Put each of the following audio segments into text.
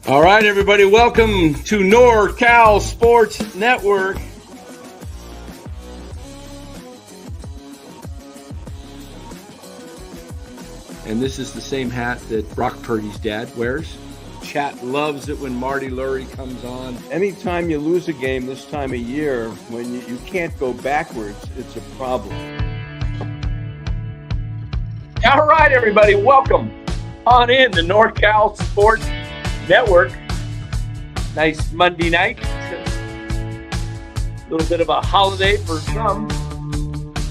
All right, everybody, welcome to NorCal Sports Network. And this is the same hat that Brock Purdy's dad wears. Chat loves it when Marty Lurie comes on. Anytime you lose a game this time of year, when you can't go backwards, it's a problem. All right, everybody, welcome on in to NorCal Sports Network. Nice Monday night. A little bit of a holiday for some.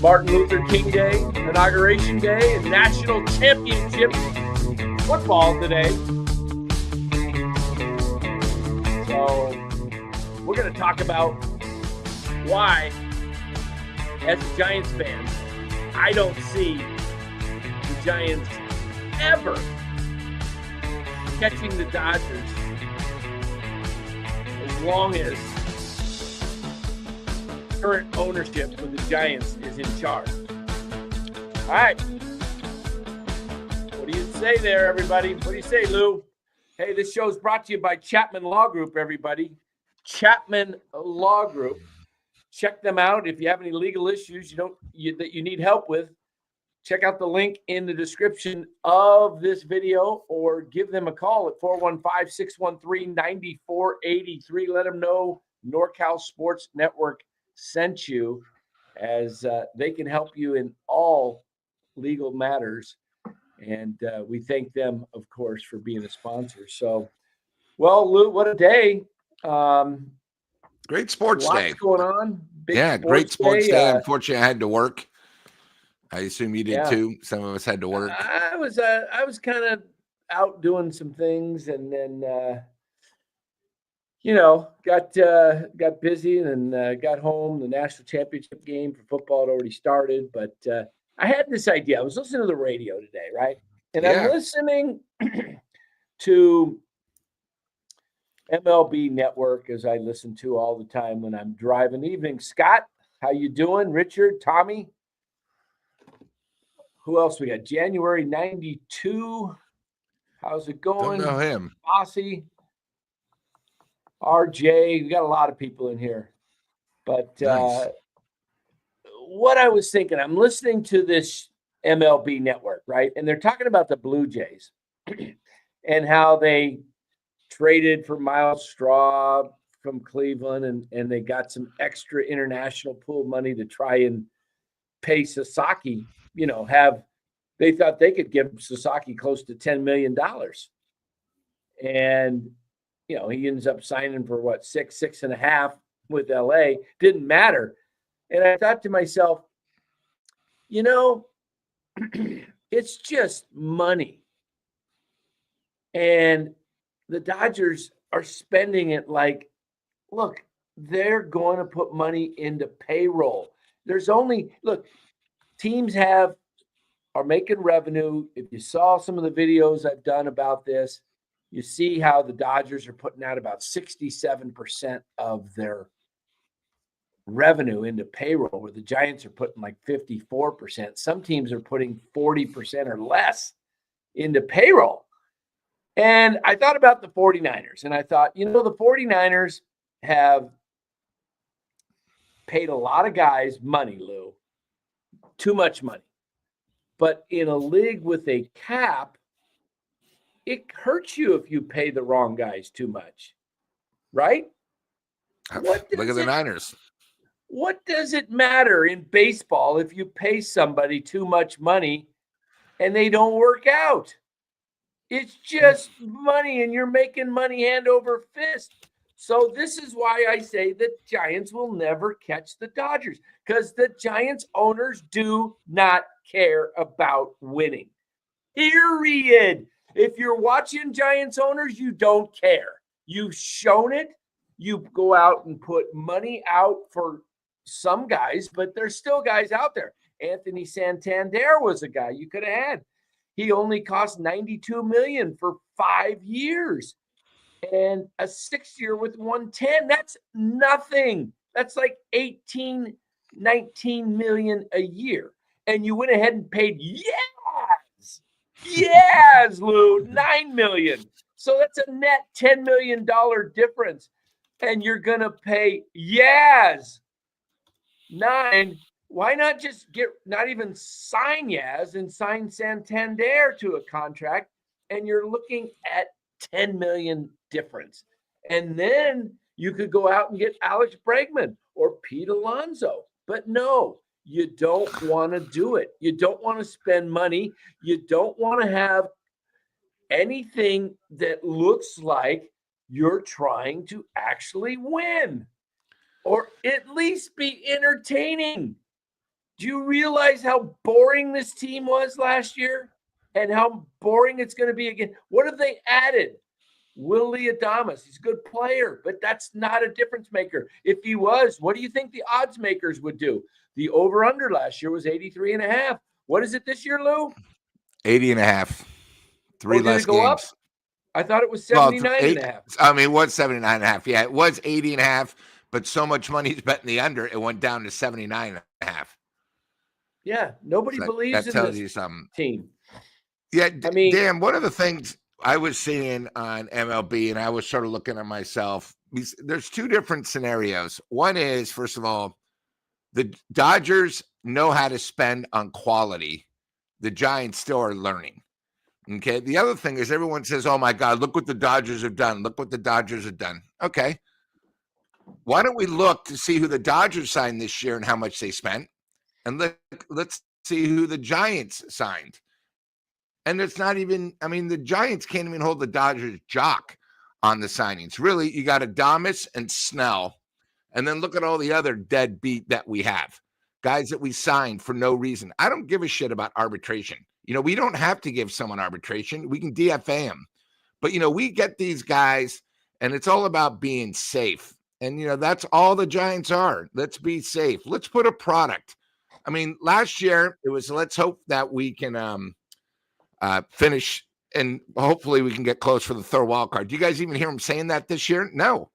Martin Luther King Day, Inauguration Day, and National Championship football today. So we're going to talk about why, as a Giants fan, I don't see the Giants ever catching the Dodgers as long as current ownership with the Giants is in charge. All right. What do you say there, everybody? What do you say, Lou? Hey, this show is brought to you by Chapman Law Group, everybody. Chapman Law Group. Check them out. If you have any legal issues that you need help with, check out the link in the description of this video or give them a call at 415-613-9483. Let them know NorCal Sports Network sent you, as they can help you in all legal matters. And we thank them, of course, for being a sponsor. So, well, Lou, what a day. Great sports day. Going on. Great sports day. Unfortunately, I had to work. I assume you did too. Some of us had to work. I was kind of out doing some things, and then got busy, and then got home. The national championship game for football had already started, but I had this idea. I was listening to the radio today, right? And I'm listening to MLB Network, as I listen to all the time when I'm driving. Evening, Scott. How you doing? Richard, Tommy. Who else we got? January 92. How's it going? Don't know him. Bossy. RJ. We got a lot of people in here. But Nice. What I was thinking, I'm listening to this MLB Network, right? And they're talking about the Blue Jays and how they traded for Miles Straw from Cleveland, and they got some extra international pool money to try and pay Sasaki. They thought they could give Sasaki close to $10 million. And, he ends up signing for what, 6.5 with LA. Didn't matter. And I thought to myself, it's just money. And the Dodgers are spending it like, look, they're going to put money into payroll. Teams are making revenue. If you saw some of the videos I've done about this, you see how the Dodgers are putting out about 67% of their revenue into payroll, where the Giants are putting like 54%. Some teams are putting 40% or less into payroll. And I thought about the 49ers, and I thought, the 49ers have paid a lot of guys money, Lou. Too much money. But in a league with a cap, it hurts you if you pay the wrong guys too much, right? Look at the Niners. What does it matter in baseball if you pay somebody too much money and they don't work out? It's just money, and you're making money hand over fist. So this is why I say the Giants will never catch the Dodgers, because the Giants owners do not care about winning. Period. If you're watching Giants owners, you don't care. You've shown it. You go out and put money out for some guys, but there's still guys out there. Anthony Santander was a guy you could have had. He only cost $92 million for 5 years. And a 6-year with 110, that's nothing. That's like 18, 19 million a year. And you went ahead and paid, yes, Lou, $9 million. So that's a net $10 million difference. And you're going to pay Yaz 9. Why not just not even sign Yaz and sign Santander to a contract? And you're looking at 10 million difference. And then you could go out and get Alex Bregman or Pete Alonso. But no, you don't want to do it. You don't want to spend money. You don't want to have anything that looks like you're trying to actually win or at least be entertaining. Do you realize how boring this team was last year and how boring it's going to be again? What have they added? Willie Adames. He's a good player, but that's not a difference maker. If he was, what do you think the odds makers would do? The over-under last year was 83.5. What is it this year, Lou? 80.5. Three less go games. Up? I thought it was 79.5. I mean, it was 79.5. Yeah, it was 80.5, but so much money's betting the under, it went down to 79.5. Yeah, nobody believes in this team. Yeah, I mean, Dan, one of the things I was seeing on MLB, and I was sort of looking at myself, there's two different scenarios. One is, first of all, the Dodgers know how to spend on quality. The Giants still are learning. Okay. The other thing is everyone says, oh my God, look what the Dodgers have done. Look what the Dodgers have done. Okay. Why don't we look to see who the Dodgers signed this year and how much they spent? And let's see who the Giants signed. And it's not even, I mean, the Giants can't even hold the Dodgers jock on the signings. Really, you got Adames and Snell. And then look at all the other deadbeat that we have. Guys that we signed for no reason. I don't give a shit about arbitration. You know, we don't have to give someone arbitration. We can DFA them. But, you know, we get these guys, and it's all about being safe. And, you know, that's all the Giants are. Let's be safe. Let's put a product. I mean, last year, it was let's hope that we can finish, and hopefully we can get close for the third wild card. Do you guys even hear them saying that this year? No.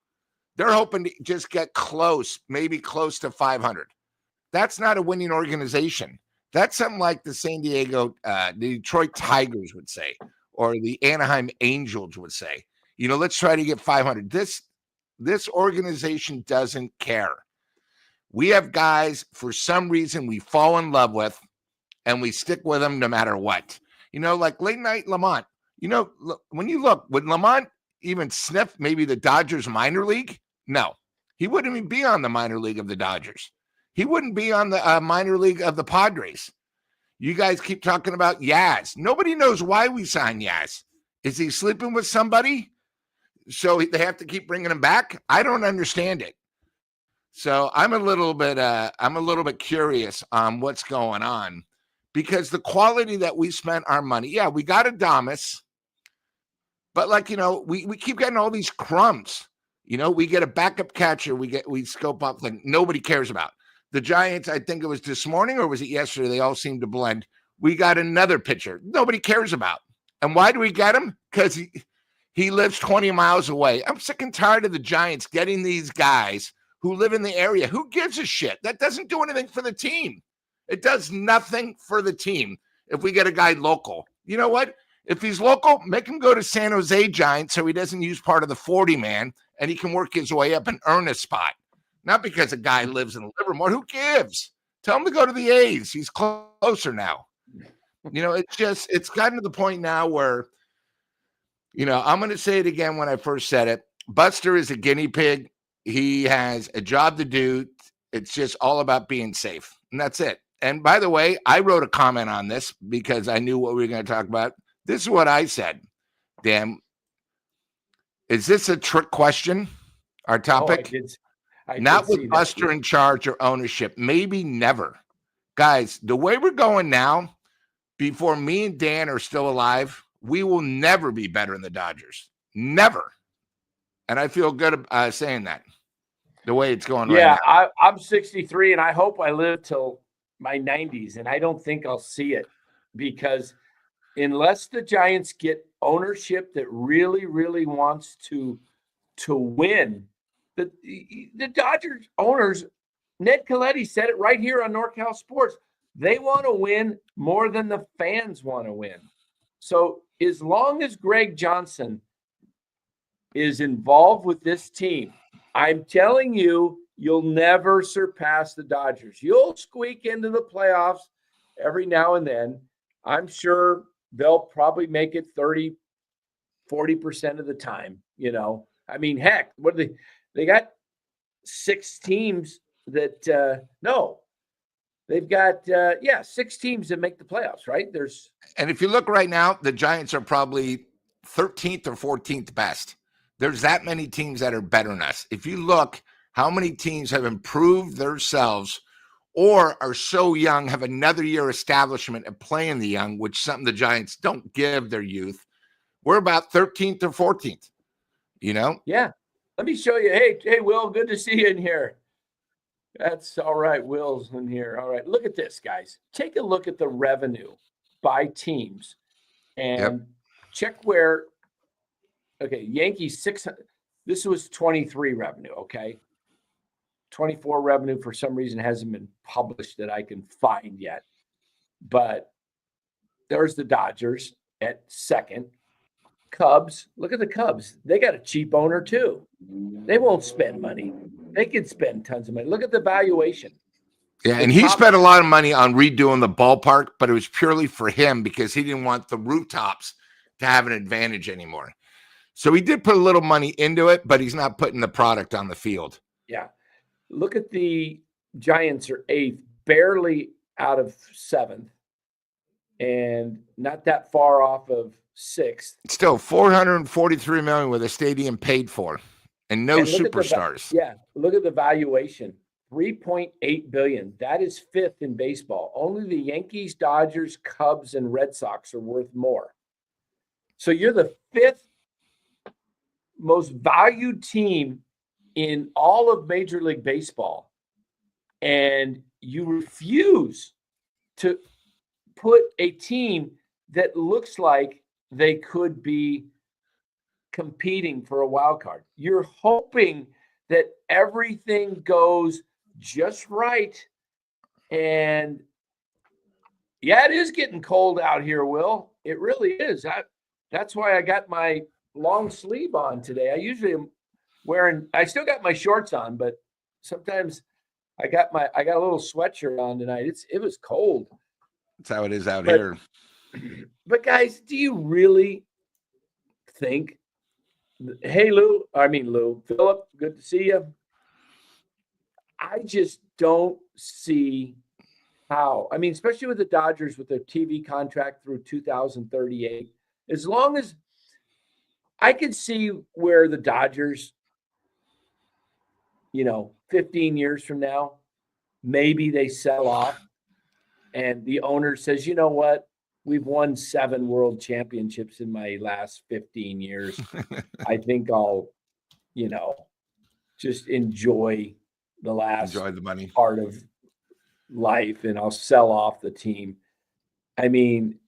They're hoping to just get close, maybe close to 500. That's not a winning organization. That's something like the the Detroit Tigers would say, or the Anaheim Angels would say. You know, let's try to get 500. This organization doesn't care. We have guys, for some reason, we fall in love with, and we stick with them no matter what. You know, like late night Lamont. You know, when you look, would Lamont even sniff maybe the Dodgers minor league? No, he wouldn't even be on the minor league of the Dodgers. He wouldn't be on the minor league of the Padres. You guys keep talking about Yaz. Nobody knows why we signed Yaz. Is he sleeping with somebody? So they have to keep bringing him back? I don't understand it. So I'm a little bit curious on what's going on, because the quality that we spent our money. Yeah, we got Adames, but like, you know, we keep getting all these crumbs. You know, we get a backup catcher. We scope up like nobody cares about. The Giants, I think it was this morning or was it yesterday? They all seem to blend. We got another pitcher nobody cares about. And why do we get him? Because he lives 20 miles away. I'm sick and tired of the Giants getting these guys who live in the area. Who gives a shit? That doesn't do anything for the team. It does nothing for the team if we get a guy local. You know what? If he's local, make him go to San Jose Giants so he doesn't use part of the 40-man and he can work his way up and earn a spot. Not because a guy lives in Livermore. Who gives? Tell him to go to the A's. He's closer now. You know, it's gotten to the point now where, you know, I'm going to say it again when I first said it. Buster is a guinea pig. He has a job to do. It's just all about being safe. And that's it. And by the way, I wrote a comment on this because I knew what we were going to talk about. This is what I said. Damn. Is this a trick question? Our topic? Not with Buster in charge or ownership. Maybe never. Guys, the way we're going now, before me and Dan are still alive, we will never be better than the Dodgers. Never. And I feel good saying that, the way it's going right now. Yeah, I'm 63, and I hope I live till my 90s, and I don't think I'll see it, because unless the Giants get ownership that really, really wants to win, the Dodgers owners, Ned Colletti said it right here on NorCal Sports. They want to win more than the fans want to win. So as long as Greg Johnson is involved with this team, I'm telling you, you'll never surpass the Dodgers. You'll squeak into the playoffs every now and then. I'm sure they'll probably make it 30, 40% of the time, you know. I mean, heck, what do they got 6 teams that no, they've got 6 teams that make the playoffs, right? And if you look right now, the Giants are probably 13th or 14th best. There's that many teams that are better than us. If you look, how many teams have improved themselves or are so young, have another year establishment of playing the young, which something the Giants don't give their youth. We're about 13th or 14th, you know? Yeah. Let me show you. Hey, Will, good to see you in here. That's all right. Will's in here. All right. Look at this, guys. Take a look at the revenue by teams and check where. Okay, Yankees 600. This was 23 revenue. Okay, 24 revenue for some reason hasn't been published that I can find yet. But there's the Dodgers at second. Cubs. Look at the Cubs. They got a cheap owner too. They won't spend money. They could spend tons of money. Look at the valuation. Yeah, and he spent a lot of money on redoing the ballpark, but it was purely for him because he didn't want the rooftops to have an advantage anymore. So he did put a little money into it, but he's not putting the product on the field. Yeah. Look at the Giants are 8th, barely out of 7th, and not that far off of 6th. Still $443 million with a stadium paid for and no superstars. Look at the valuation. $3.8 billion. That is 5th in baseball. Only the Yankees, Dodgers, Cubs, and Red Sox are worth more. So you're the 5th most valued team in all of Major League Baseball, and you refuse to put a team that looks like they could be competing for a wild card. You're hoping that everything goes just right. And yeah, it is getting cold out here, Will. It really is. That's why I got my long sleeve on today. I usually am I still got my shorts on, but sometimes I got a little sweatshirt on tonight. It was cold. That's how it is out here. But guys, do you really think, hey, Lou, Philip, good to see you. I just don't see how. I mean, especially with the Dodgers with their TV contract through 2038, as long as I could see where the Dodgers, 15 years from now, maybe they sell off and the owner says, you know what? We've won 7 world championships in my last 15 years. I think I'll, just enjoy the money part of life and I'll sell off the team. I mean,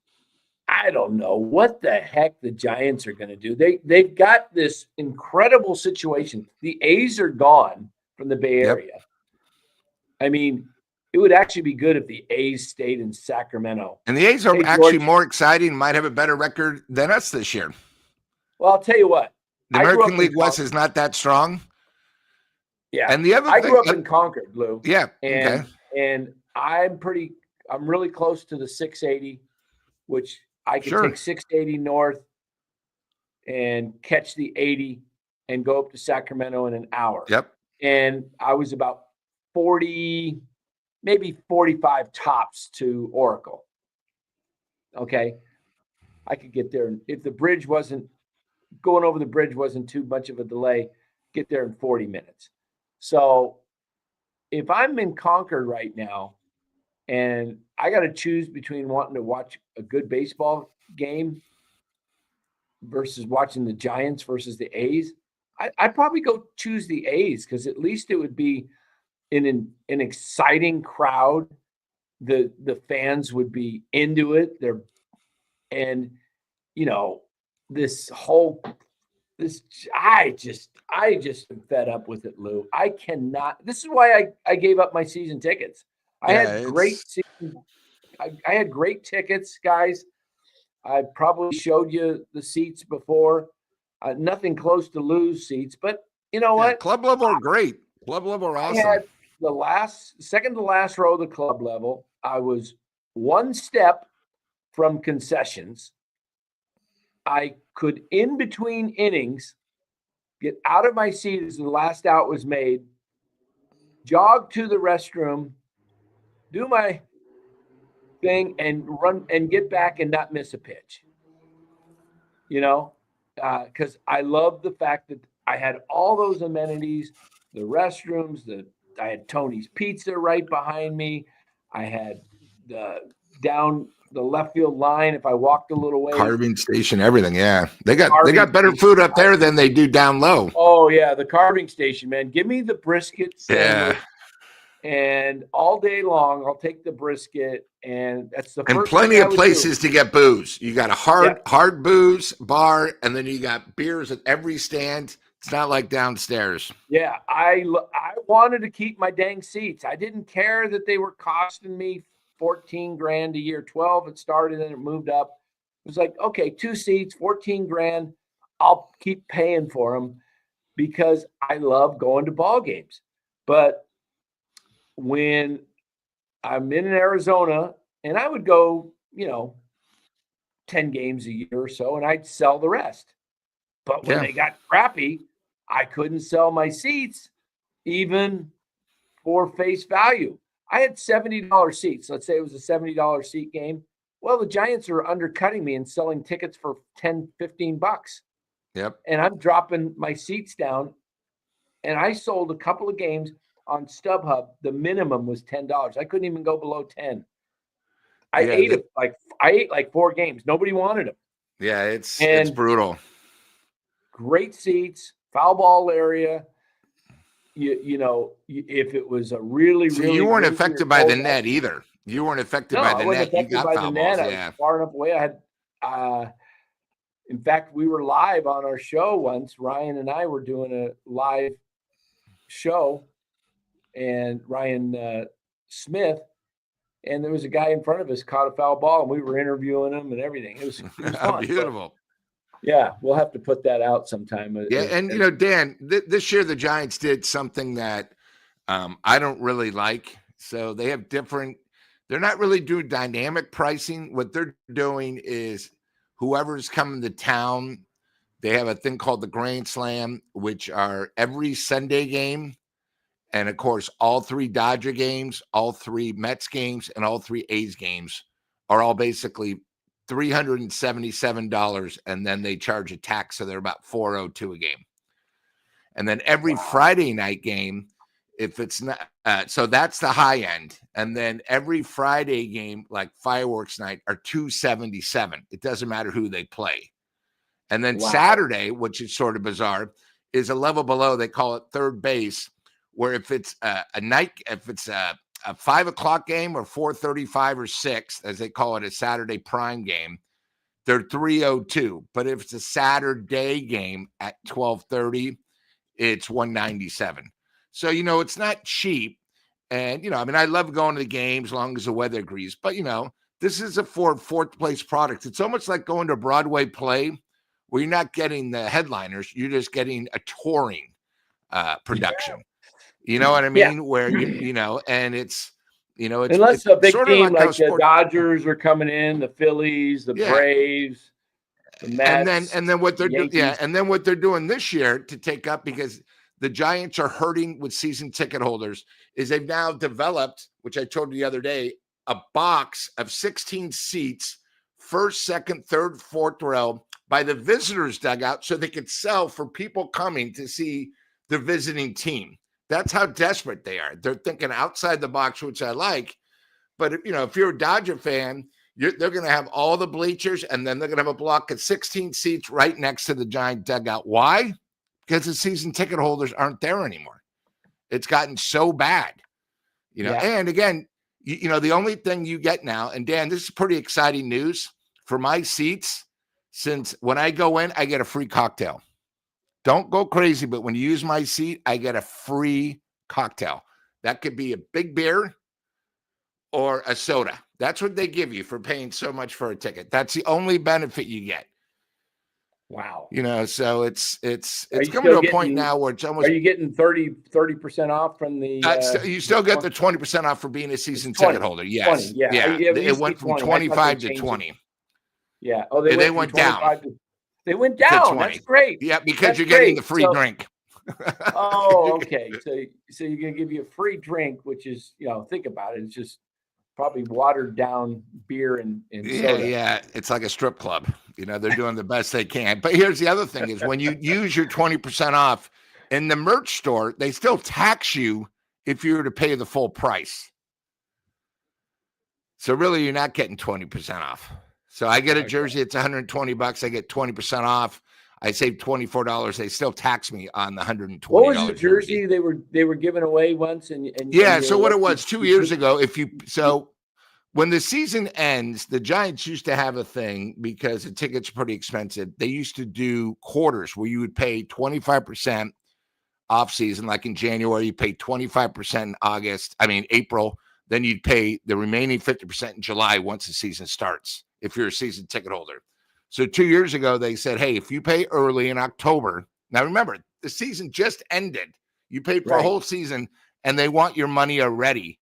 I don't know what the heck the Giants are going to do. They've got this incredible situation. The A's are gone from the Bay Area. I mean, it would actually be good if the A's stayed in Sacramento. And the A's are actually more exciting, might have a better record than us this year. Well, I'll tell you what. The American League West is not that strong. Yeah. And the other I grew up in Concord, Lou. Yeah. And I'm really close to the 680, which I can take 680 north and catch the 80 and go up to Sacramento in an hour. Yep. And I was about 40, maybe 45 tops to Oracle. Okay. I could get there. If the bridge going over the bridge wasn't too much of a delay, get there in 40 minutes. So if I'm in Concord right now and I got to choose between wanting to watch a good baseball game versus watching the Giants versus the A's, I'd probably go choose the A's because at least it would be in an exciting crowd. The fans would be into it. I just am fed up with it, Lou. I cannot. This is why I gave up my season tickets. I had great tickets, guys. I probably showed you the seats before. Nothing close to lose seats, but you know what? Club level are great. Club level are awesome. I had the second to last row of the club level. I was one step from concessions. I could, in between innings, get out of my seat as the last out was made, jog to the restroom, do my thing, and run and get back and not miss a pitch. Because I love the fact that I had all those amenities, the restrooms, I had Tony's Pizza right behind me. I had down the left field line. If I walked a little way, carving station, everything. Yeah, they got better food up there than they do down low. Oh yeah, the carving station, man. Give me the brisket sandwich. Yeah. And all day long, I'll take the brisket, and that's the and first plenty thing I of would places do. to get booze. You got a hard booze bar, and then you got beers at every stand. It's not like downstairs. Yeah, I wanted to keep my dang seats. I didn't care that they were costing me 14 grand a year. 12 it started, and it moved up. It was like, okay, 2 seats, 14 grand. I'll keep paying for them because I love going to ball games. But when I'm in Arizona, and I would go, 10 games a year or so, and I'd sell the rest. But when they got crappy, I couldn't sell my seats even for face value. I had $70 seats. Let's say it was a $70 seat game. Well, the Giants are undercutting me and selling tickets for 10, 15 bucks. Yep. And I'm dropping my seats down. And I sold a couple of games on StubHub. The minimum was $10. I couldn't even go below 10. I ate like 4 games. Nobody wanted them. Yeah, it's brutal. Great seats, foul ball area. If it was a really, so really, you weren't really affected by the net either. You weren't affected by the net. You got foul balls. I was far enough away. I had, in fact, we were live on our show once. Ryan and I were doing a live show, and Ryan Smith, and there was a guy in front of us caught a foul ball, and we were interviewing him and everything. It was fun. Beautiful. Yeah, we'll have to put that out sometime. Yeah, and Dan, this year the Giants did something that I don't really like. So they have they're not really doing dynamic pricing. What they're doing is whoever's coming to town, they have a thing called the Grand Slam, which are every Sunday game. And of course, all 3 Dodger games, all 3 Mets games, and all 3 A's games are all basically $377, and then they charge a tax, so they're about $402 a game. And then every Friday night game, if it's not, so that's the high end. And then every Friday game, like fireworks night, are $277. It doesn't matter who they play. And then Saturday, which is sort of bizarre, is a level below. They call it third base, where if it's a 5 o'clock game or 4:35 or 6, as they call it, a Saturday prime game, they're $302. But if it's a Saturday game at 12:30, it's $197. So, it's not cheap. And, I love going to the games as long as the weather agrees. But, this is a fourth place product. It's almost like going to a Broadway play where you're not getting the headliners. You're just getting a touring production. You know what I mean? Yeah. Where, and it's, it's unless a big team like the Dodgers are coming in, the Phillies, the Braves, the Mets, and then what they're doing, and then what they're doing this year to take up, because the Giants are hurting with season ticket holders, is they've now developed, which I told you the other day, a box of 16 seats, first, second, third, fourth row by the visitors dugout, so they could sell for people coming to see the visiting team. That's how desperate they are. They're thinking outside the box, which I like. But if you're a Dodger fan, they're going to have all the bleachers, and then they're going to have a block of 16 seats right next to the Giant dugout. Why? Because the season ticket holders aren't there anymore. It's gotten so bad, And again, the only thing you get now, and Dan, this is pretty exciting news for my seats. Since when I go in, I get a free cocktail. Don't go crazy, but when you use my seat, I get a free cocktail. That could be a big beer or a soda. That's what they give you for paying so much for a ticket. That's the only benefit you get. Wow. You know, so it's Are you coming to still a point getting- now where it's almost. Are you getting 30% off from the? You still get the 20% off for being a season 20, ticket holder. Yes. 20, yeah. It It went from 25 to 20. Yeah. Oh, they They went went down. 25 to. They went To down. 20. That's great. Yeah, because That's you're getting great. the free So- drink. Oh, okay. So you're gonna give you a free drink, which is, think about it. It's just probably watered down beer and soda. Yeah. It's like a strip club. You know, they're doing the best they can. But here's the other thing is when you use your 20% off in the merch store, they still tax you if you were to pay the full price. So really, you're not getting 20% off. So I get a jersey, it's $120. I get 20% off. I save $24. They still tax me on the $120. What was the jersey they were giving away once? And yeah, so what it was 2 years ago, when the season ends, the Giants used to have a thing because the tickets are pretty expensive. They used to do quarters where you would pay 25% off season, like in January, you pay 25% in April. Then you'd pay the remaining 50% in July once the season starts, if you're a season ticket holder. So 2 years ago, they said, hey, if you pay early in October, now remember, the season just ended. You paid for a whole season and they want your money already.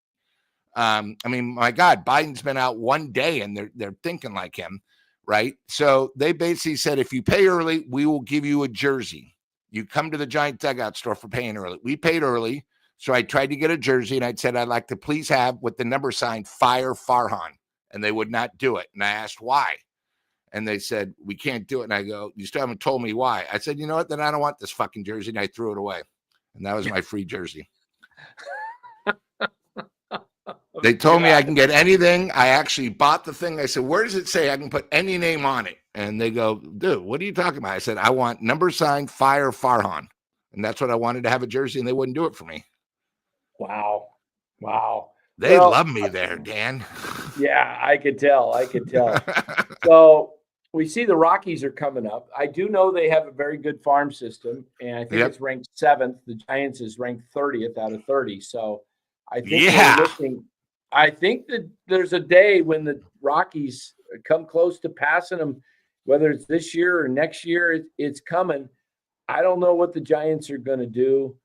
My God, Biden's been out 1 day and they're thinking like him, right? So they basically said, if you pay early, we will give you a jersey. You come to the Giant dugout store for paying early. We paid early. So I tried to get a jersey and I said, I'd like to please have with the number sign Fire Farhan. And they would not do it. And I asked why. And they said, we can't do it. And I go, you still haven't told me why. I said, you know what? Then I don't want this fucking jersey. And I threw it away. And that was my free jersey. They told me I can get anything. I actually bought the thing. I said, where does it say I can put any name on it? And they go, dude, what are you talking about? I said, I want number sign Fire Farhan. And that's what I wanted to have a jersey. And they wouldn't do it for me. Wow. They love me there, Dan. Yeah, I could tell. So we see the Rockies are coming up. I do know they have a very good farm system, and I think it's ranked 7th. The Giants is ranked 30th out of 30. So I think I think that there's a day when the Rockies come close to passing them, whether it's this year or next year. It's coming. I don't know what the Giants are going to do.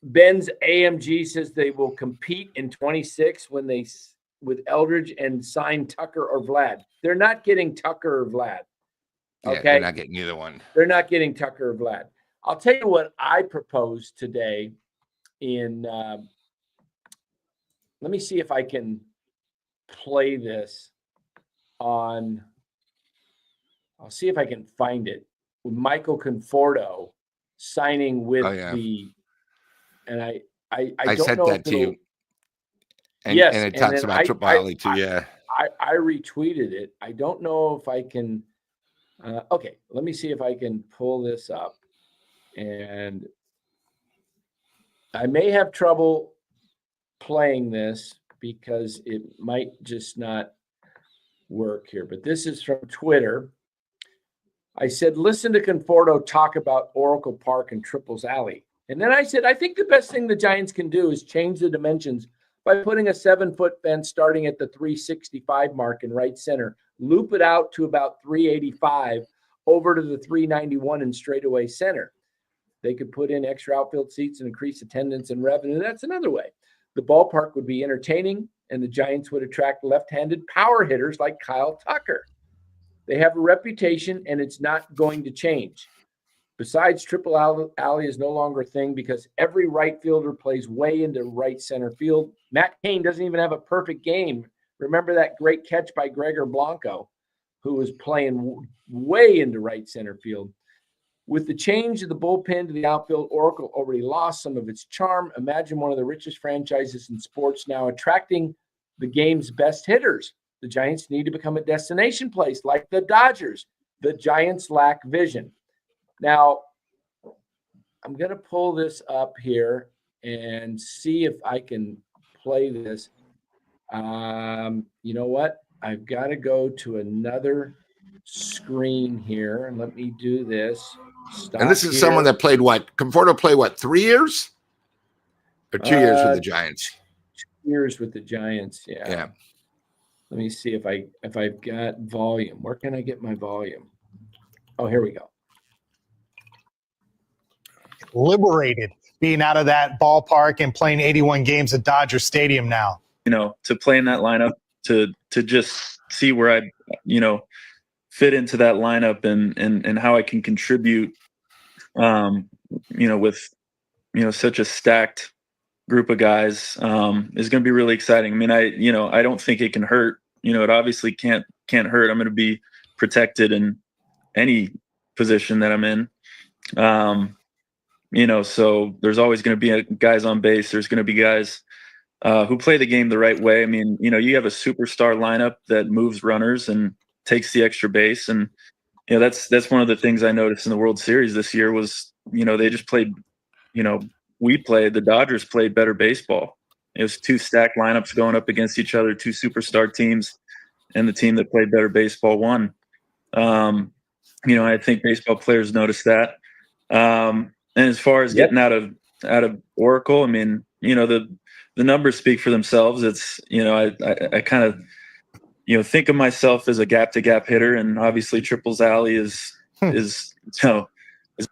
Ben's AMG says they will compete in 26 with Eldridge and sign Tucker or Vlad. They're not getting Tucker or Vlad. Okay. Yeah, they're not getting either one. They're not getting Tucker or Vlad. I'll tell you what I proposed today let me see if I can play this I'll see if I can find it with Michael Conforto signing with and I don't sent know that to you. And it talks about Triple Alley too. I retweeted it. I don't know if I can. Okay, let me see if I can pull this up. And I may have trouble playing this because it might just not work here. But this is from Twitter. I said, listen to Conforto talk about Oracle Park and Triples Alley. And then I said, I think the best thing the Giants can do is change the dimensions by putting a 7-foot fence starting at the 365 mark in right center, loop it out to about 385 over to the 391 in straightaway center. They could put in extra outfield seats and increase attendance and revenue. That's another way. The ballpark would be entertaining, and the Giants would attract left-handed power hitters like Kyle Tucker. They have a reputation, and it's not going to change. Besides, Triple Alley is no longer a thing because every right fielder plays way into right center field. Matt Cain doesn't even have a perfect game. Remember that great catch by Gregor Blanco, who was playing way into right center field. With the change of the bullpen to the outfield, Oracle already lost some of its charm. Imagine one of the richest franchises in sports now attracting the game's best hitters. The Giants need to become a destination place like the Dodgers. The Giants lack vision. Now, I'm going to pull this up here and see if I can play this. You know what? I've got to go to another screen here, and let me do this. And this is someone that played what? Conforto played what, 3 years? Or 2 years with the Giants? 2 years with the Giants, Yeah. Let me see if I've got volume. Where can I get my volume? Oh, here we go. Liberated being out of that ballpark and playing 81 games at Dodger Stadium now. To play in that lineup, to just see where I, fit into that lineup and how I can contribute, with, such a stacked group of guys, is going to be really exciting. I mean, I don't think it can hurt. It obviously can't hurt. I'm going to be protected in any position that I'm in. So there's always going to be guys on base. There's going to be guys who play the game the right way. I mean, you have a superstar lineup that moves runners and takes the extra base. And, that's one of the things I noticed in the World Series this year was, they just played, the Dodgers played better baseball. It was two stacked lineups going up against each other, two superstar teams, and the team that played better baseball won. I think baseball players noticed that. And as far as getting out of Oracle, I mean, the numbers speak for themselves. It's, I kind of, think of myself as a gap-to-gap hitter, and obviously Triples Alley is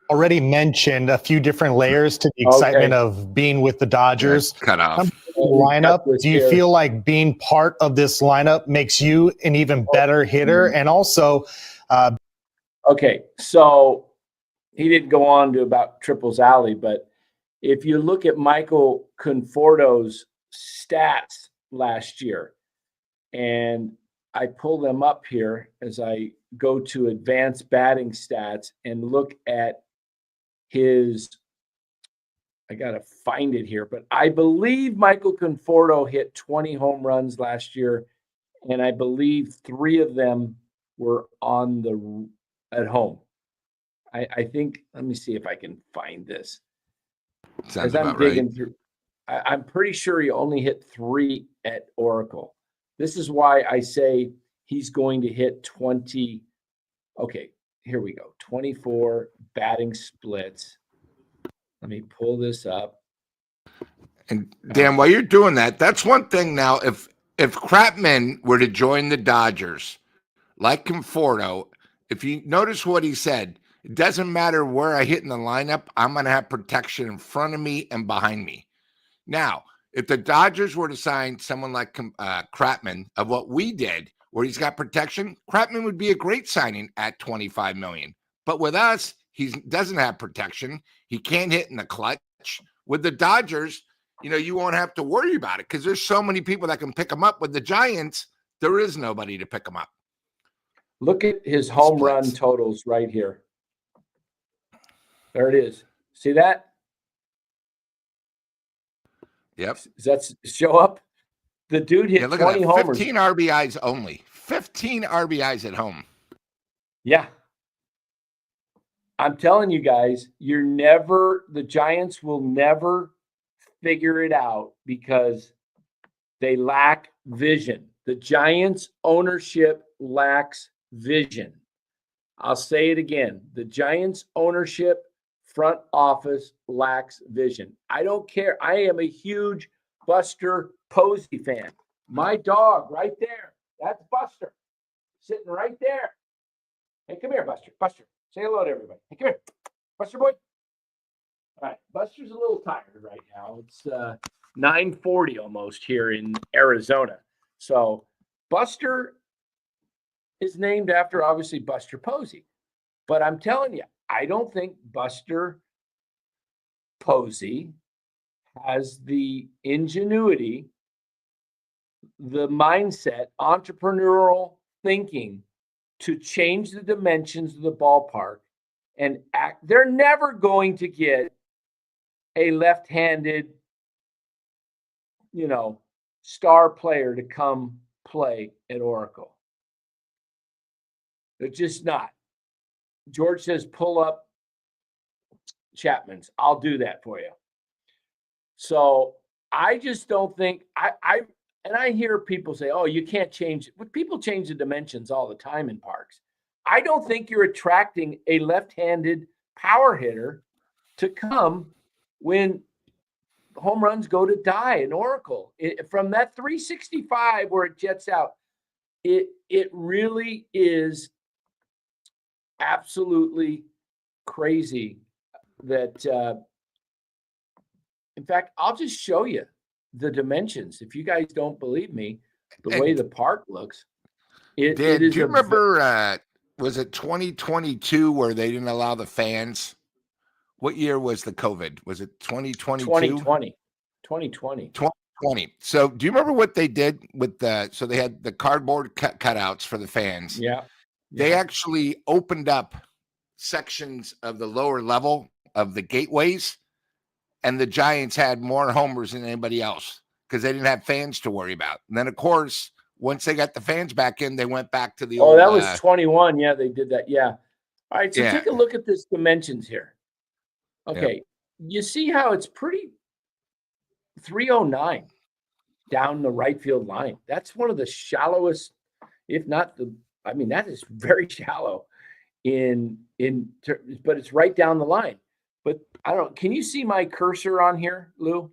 already mentioned a few different layers to the excitement of being with the Dodgers. Cut off. Lineup. Do you feel like being part of this lineup makes you an even better hitter? And also, okay, so he didn't go on to about Triples Alley, but if you look at Michael Conforto's stats last year, and I pull them up here as I go to advanced batting stats and look at I got to find it here, but I believe Michael Conforto hit 20 home runs last year, and I believe 3 of them were at home. I think, let me see if I can find this. Sounds As I'm about right. digging through, I'm pretty sure he only hit 3 at Oracle. This is why I say he's going to hit 20. Okay, here we go. 24 batting splits. Let me pull this up. And Dan, while you're doing that, that's one thing now. If Chapman were to join the Dodgers, like Conforto, if you notice what he said, it doesn't matter where I hit in the lineup, I'm going to have protection in front of me and behind me. Now, if the Dodgers were to sign someone like Chapman of what we did, where he's got protection, Chapman would be a great signing at $25 million. But with us, he doesn't have protection. He can't hit in the clutch. With the Dodgers, you won't have to worry about it because there's so many people that can pick him up. With the Giants, there is nobody to pick him up. Look at his home run totals right here. There it is. See that? Yep. Does that show up? The dude hit 20 homers. 15 RBIs only. 15 RBIs at home. Yeah. I'm telling you guys, the Giants will never figure it out because they lack vision. The Giants ownership lacks vision. I'll say it again. The Giants ownership front office lacks vision. I don't care. I am a huge Buster Posey fan. My dog right there. That's Buster. Sitting right there. Hey, come here, Buster. Buster, say hello to everybody. Hey, come here. Buster boy. All right. Buster's a little tired right now. It's 9:40 almost here in Arizona. So Buster is named after, obviously, Buster Posey. But I'm telling you, I don't think Buster Posey has the ingenuity, the mindset, entrepreneurial thinking to change the dimensions of the ballpark and act. They're never going to get a left-handed, star player to come play at Oracle. They're just not. George says, pull up Chapman's. I'll do that for you. So I just don't think and I hear people say, oh, you can't change it. But people change the dimensions all the time in parks. I don't think you're attracting a left-handed power hitter to come when home runs go to die in Oracle. From that 365 where it jets out, it really is absolutely crazy that in fact, I'll just show you the dimensions. If you guys don't believe me, the way the park looks, it Dan, is do you remember, was it 2022 where they didn't allow the fans? What year was the COVID? Was it 2022? 2020. 2020. 2020. So do you remember what they did with so they had the cardboard cutouts for the fans. Yeah. They actually opened up sections of the lower level of the gateways, and the Giants had more homers than anybody else because they didn't have fans to worry about. And then, of course, once they got the fans back in, they went back to the old. Oh, that was 21. Yeah, they did that. Yeah. All right. So Yeah. take a look at this dimensions here. Okay. You see how it's pretty 309 down the right field line. That's one of the shallowest, if not that is very shallow but it's right down the line. But I don't, can you see my cursor on here, Lou?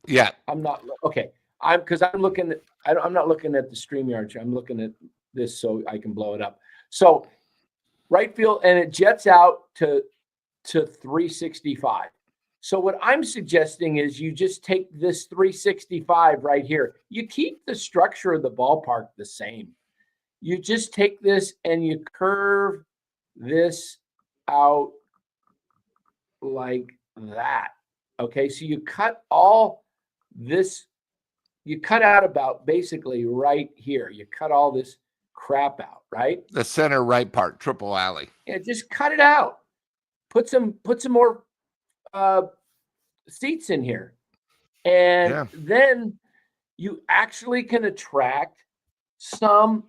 Yeah. I'm not, okay. I'm looking at, I'm not looking at the StreamYard. I'm looking at this so I can blow it up. So right field, and it jets out to 365. So what I'm suggesting is you just take this 365 right here. You keep the structure of the ballpark the same. You just take this and you curve this out like that. Okay, so you cut all this, you cut out about basically right here. You cut all this crap out, right? The center right part, triple alley. Yeah, just cut it out. Put some more seats in here. And then you actually can attract some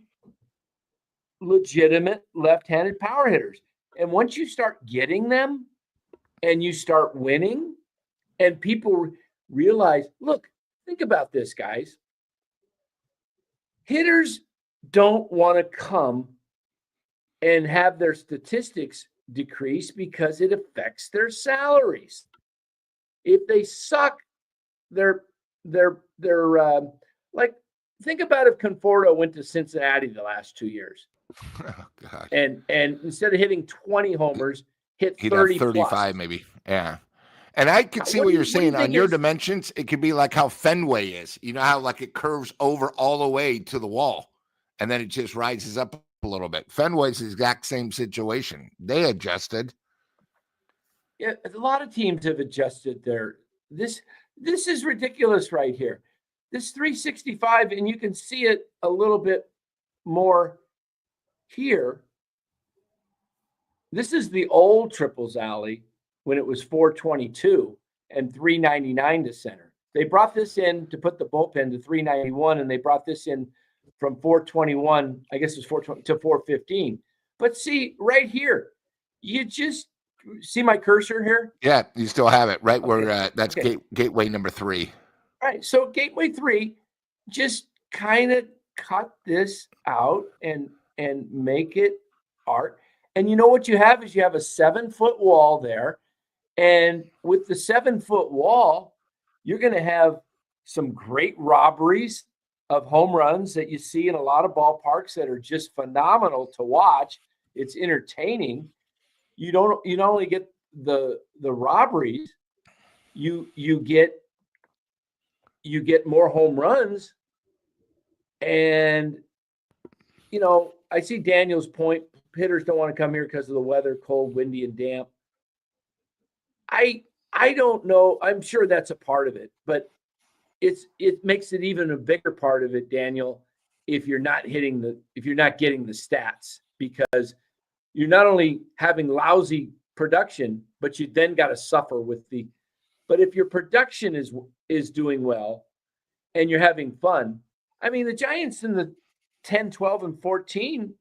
legitimate left-handed power hitters. And once you start getting them and you start winning and people realize, look, think about this, guys. Hitters don't want to come and have their statistics decrease because it affects their salaries. If they suck, they're like, think about if Conforto went to Cincinnati the last 2 years. Oh God. And instead of hitting 20 homers, hit He'd 30 have 35 plus. maybe. Yeah. And I could see what you're saying on your dimensions. It could be like how Fenway is. You know how like it curves over all the way to the wall and then it just rises up a little bit. Fenway's the exact same situation. They adjusted. Yeah, a lot of teams have adjusted their this is ridiculous right here. This 365, and you can see it a little bit more here. This is the old triples alley when it was 422 and 399 to center. They brought this in to put the bullpen to 391, and they brought this in from 421, I guess it was 420 to 415. But see right here, you just see my cursor here? Yeah, you still have it right where that's gateway number 3. All right, so gateway 3, just kind of cut this out and make it art. And you know what you have is you have a 7-foot wall there. And with the 7-foot wall, you're going to have some great robberies of home runs that you see in a lot of ballparks that are just phenomenal to watch. It's entertaining. You not only get the robberies, you get more home runs. And I see Daniel's point. Hitters don't want to come here because of the weather, cold, windy, and damp. I don't know. I'm sure that's a part of it, but it makes it even a bigger part of it, Daniel, if you're not getting the stats, because you're not only having lousy production, but you then got to suffer with but if your production is doing well and you're having fun, I mean, the Giants in the 10, 12, and 14,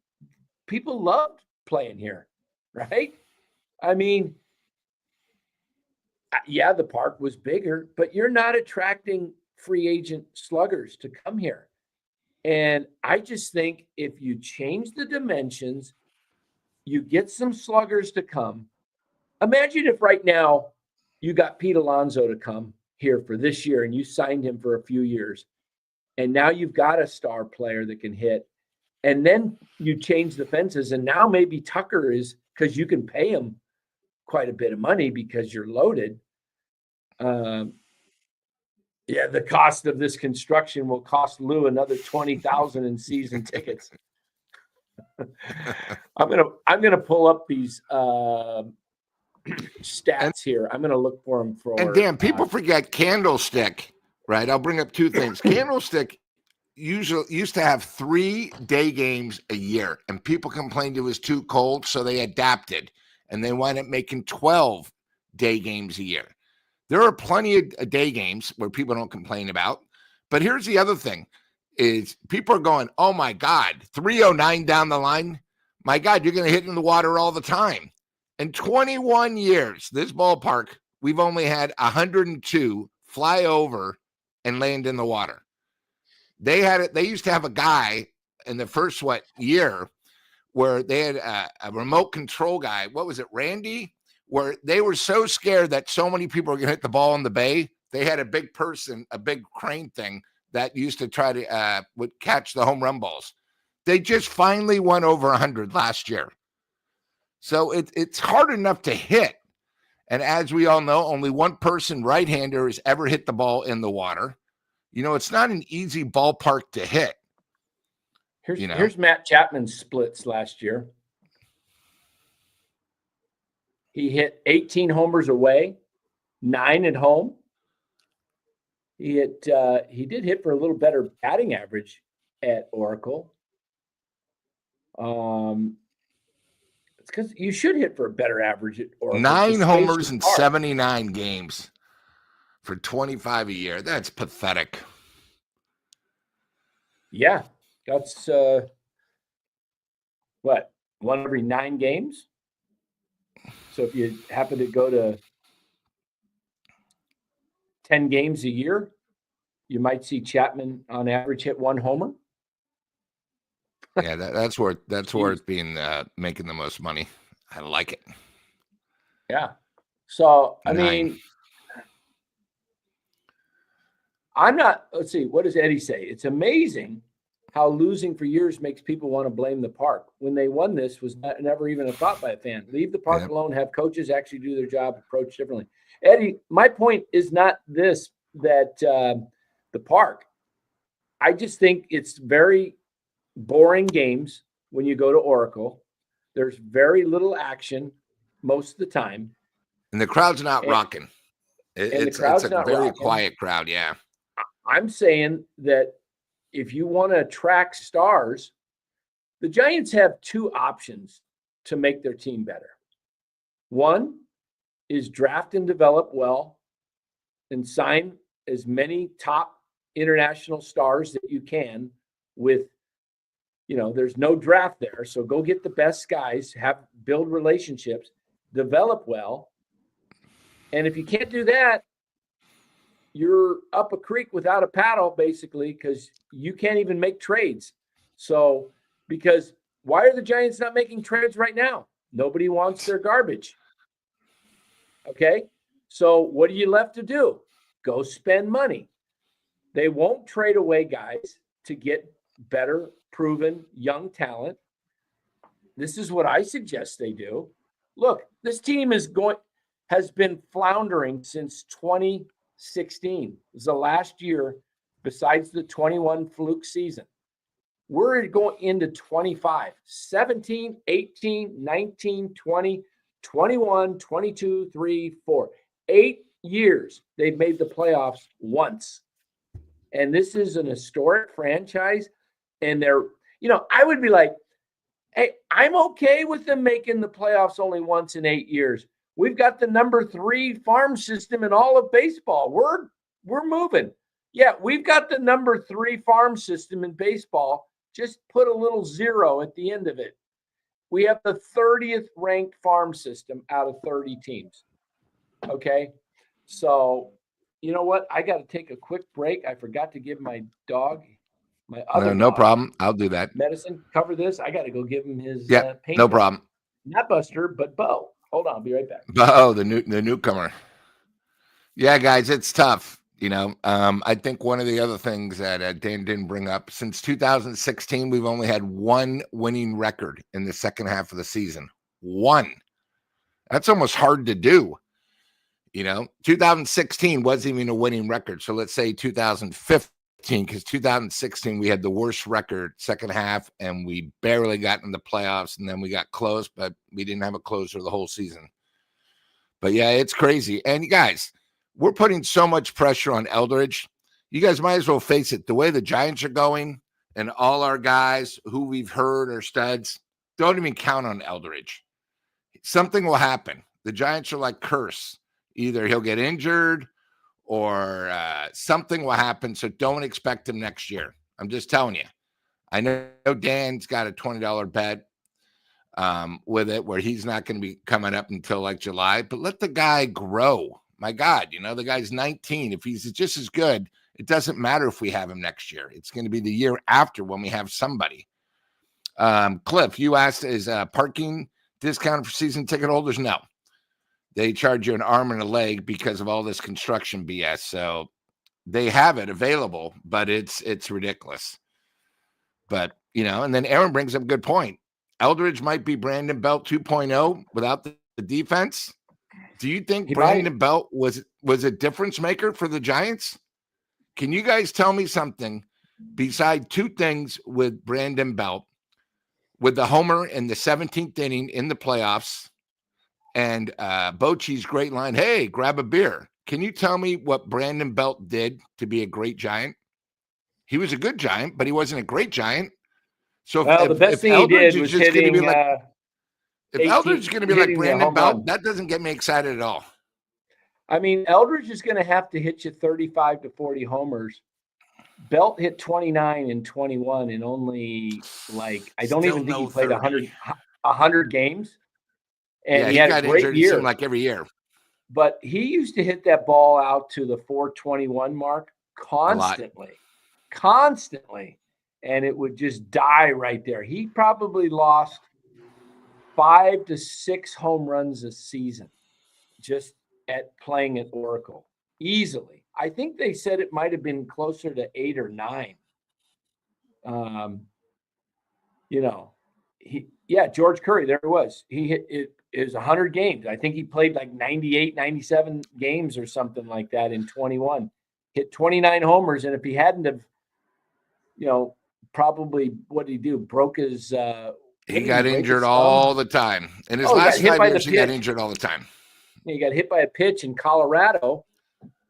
people loved playing here, right? I mean, yeah, the park was bigger, but you're not attracting free agent sluggers to come here. And I just think if you change the dimensions, you get some sluggers to come. Imagine if right now you got Pete Alonso to come here for this year and you signed him for a few years. And now you've got a star player that can hit. And then you change the fences, and now maybe Tucker is, because you can pay him quite a bit of money because you're loaded. Yeah, the cost of this construction will cost Lou another $20,000 in season tickets. I'm gonna pull up these stats here. I'm gonna look for them for. And Dan, people forget Candlestick, right? I'll bring up two things. Candlestick usually used to have 3 day games a year, and people complained it was too cold, so they adapted, and they wound up making 12 day games a year. There are plenty of day games where people don't complain about, but here's the other thing: is people are going, "Oh my God, 309 down the line, my God, you're going to hit in the water all the time." In 21 years, this ballpark, we've only had 102 fly over and land in the water. They had it. They used to have a guy in the first year where they had a remote control guy. What was it, Randy? Where they were so scared that so many people were going to hit the ball in the bay. They had a big person, a big crane thing that used to try to would catch the home run balls. They just finally went over 100 last year. So it's hard enough to hit. And as we all know, only one person, right-hander, has ever hit the ball in the water. You know, it's not an easy ballpark to hit. Here's Matt Chapman's splits last year. He hit 18 homers away, 9 at home. He did hit for a little better batting average at Oracle. It's because you should hit for a better average at Oracle. 9 homers in 79 games for 25 a year. That's pathetic. Yeah, that's what, 1 every 9 games. So if you happen to go to 10 games a year, you might see Chapman on average hit 1 homer. Yeah, that's where it's being making the most money. I like it. Yeah. So I 9. mean, let's see, what does Eddie say? It's amazing how losing for years makes people want to blame the park. When they won this was never even a thought by a fan. Leave the park alone, have coaches actually do their job, approach differently. Eddie, my point is not this, that the park. I just think it's very boring games when you go to Oracle. There's very little action most of the time. And the crowd's not rocking. It's a very quiet crowd, yeah. I'm saying that if you want to attract stars, the Giants have 2 options to make their team better. One is draft and develop well and sign as many top international stars that you can with, there's no draft there. So go get the best guys, build relationships, develop well. And if you can't do that, you're up a creek without a paddle, basically, because you can't even make trades. So, because why are the Giants not making trades right now? Nobody wants their garbage. Okay. So what are you left to do? Go spend money. They won't trade away guys to get better, proven young talent. This is what I suggest they do. Look, this team has been floundering since 2016. It was the last year besides the 21 fluke season. We're going into 25, 17, 18, 19, 20, 21, 22, 3, 4. 8 years they've made the playoffs once. And this is an historic franchise. And they're, I would be like, hey, I'm okay with them making the playoffs only once in 8 years. We've got the number 3 farm system in all of baseball. We're moving. Yeah, we've got the number 3 farm system in baseball. Just put a little 0 at the end of it. We have the 30th ranked farm system out of 30 teams. Okay. So, you know what? I got to take a quick break. I forgot to give my dog, No problem. I'll do that. Medicine, cover this. I got to go give him his paint. No problem. Not Buster, but Bo. Hold on, I'll be right back. Bo, the newcomer. Yeah, guys, it's tough. I think one of the other things that Dan didn't bring up, since 2016, we've only had one winning record in the second half of the season. One. That's almost hard to do. 2016 wasn't even a winning record. So let's say 2015, because 2016 we had the worst record second half, and we barely got in the playoffs, and then we got close, but we didn't have a closer the whole season. But yeah, it's crazy. And you guys, we're putting so much pressure on Eldridge. You guys might as well face it. The way the Giants are going and all our guys who we've heard are studs, don't even count on Eldridge. Something will happen. The Giants are like curse. Either he'll get injured or something will happen. So don't expect him next year. I'm just telling you. I know Dan's got a $20 bet with it where he's not going to be coming up until like July, but let the guy grow. My God, the guy's 19. If he's just as good, it doesn't matter if we have him next year. It's going to be the year after when we have somebody. Cliff, you asked, is parking discounted for season ticket holders? No. They charge you an arm and a leg because of all this construction BS. So they have it available, but it's ridiculous. But, and then Aaron brings up a good point. Eldridge might be Brandon Belt 2.0 without the defense. Do you think Brandon Belt was a difference maker for the Giants? Can you guys tell me something beside two things with Brandon Belt, with the homer in the 17th inning in the playoffs, and Bochy's great line, hey, grab a beer. Can you tell me what Brandon Belt did to be a great Giant? He was a good Giant, but he wasn't a great Giant. So the best thing Eldridge he did was just hitting. If Eldridge is going to be like Brandon Belt, that doesn't get me excited at all. I mean, Eldridge is going to have to hit you 35 to 40 homers. Belt hit 29 and 21 in only I don't even think he played 100 games. And he had a great year. It seemed like every year. But he used to hit that ball out to the 421 mark constantly. And it would just die right there. He probably lost 5 to 6 home runs a season just at playing at Oracle easily. I think they said it might have been closer to 8 or 9. George Curry, there it was. He hit it. It was 100 games. I think he played like 98, 97 games or something like that in 21. Hit 29 homers. And if he hadn't have, probably what did he do? Broke his he got injured all the time. In his last 5 years, he got injured all the time. He got hit by a pitch in Colorado.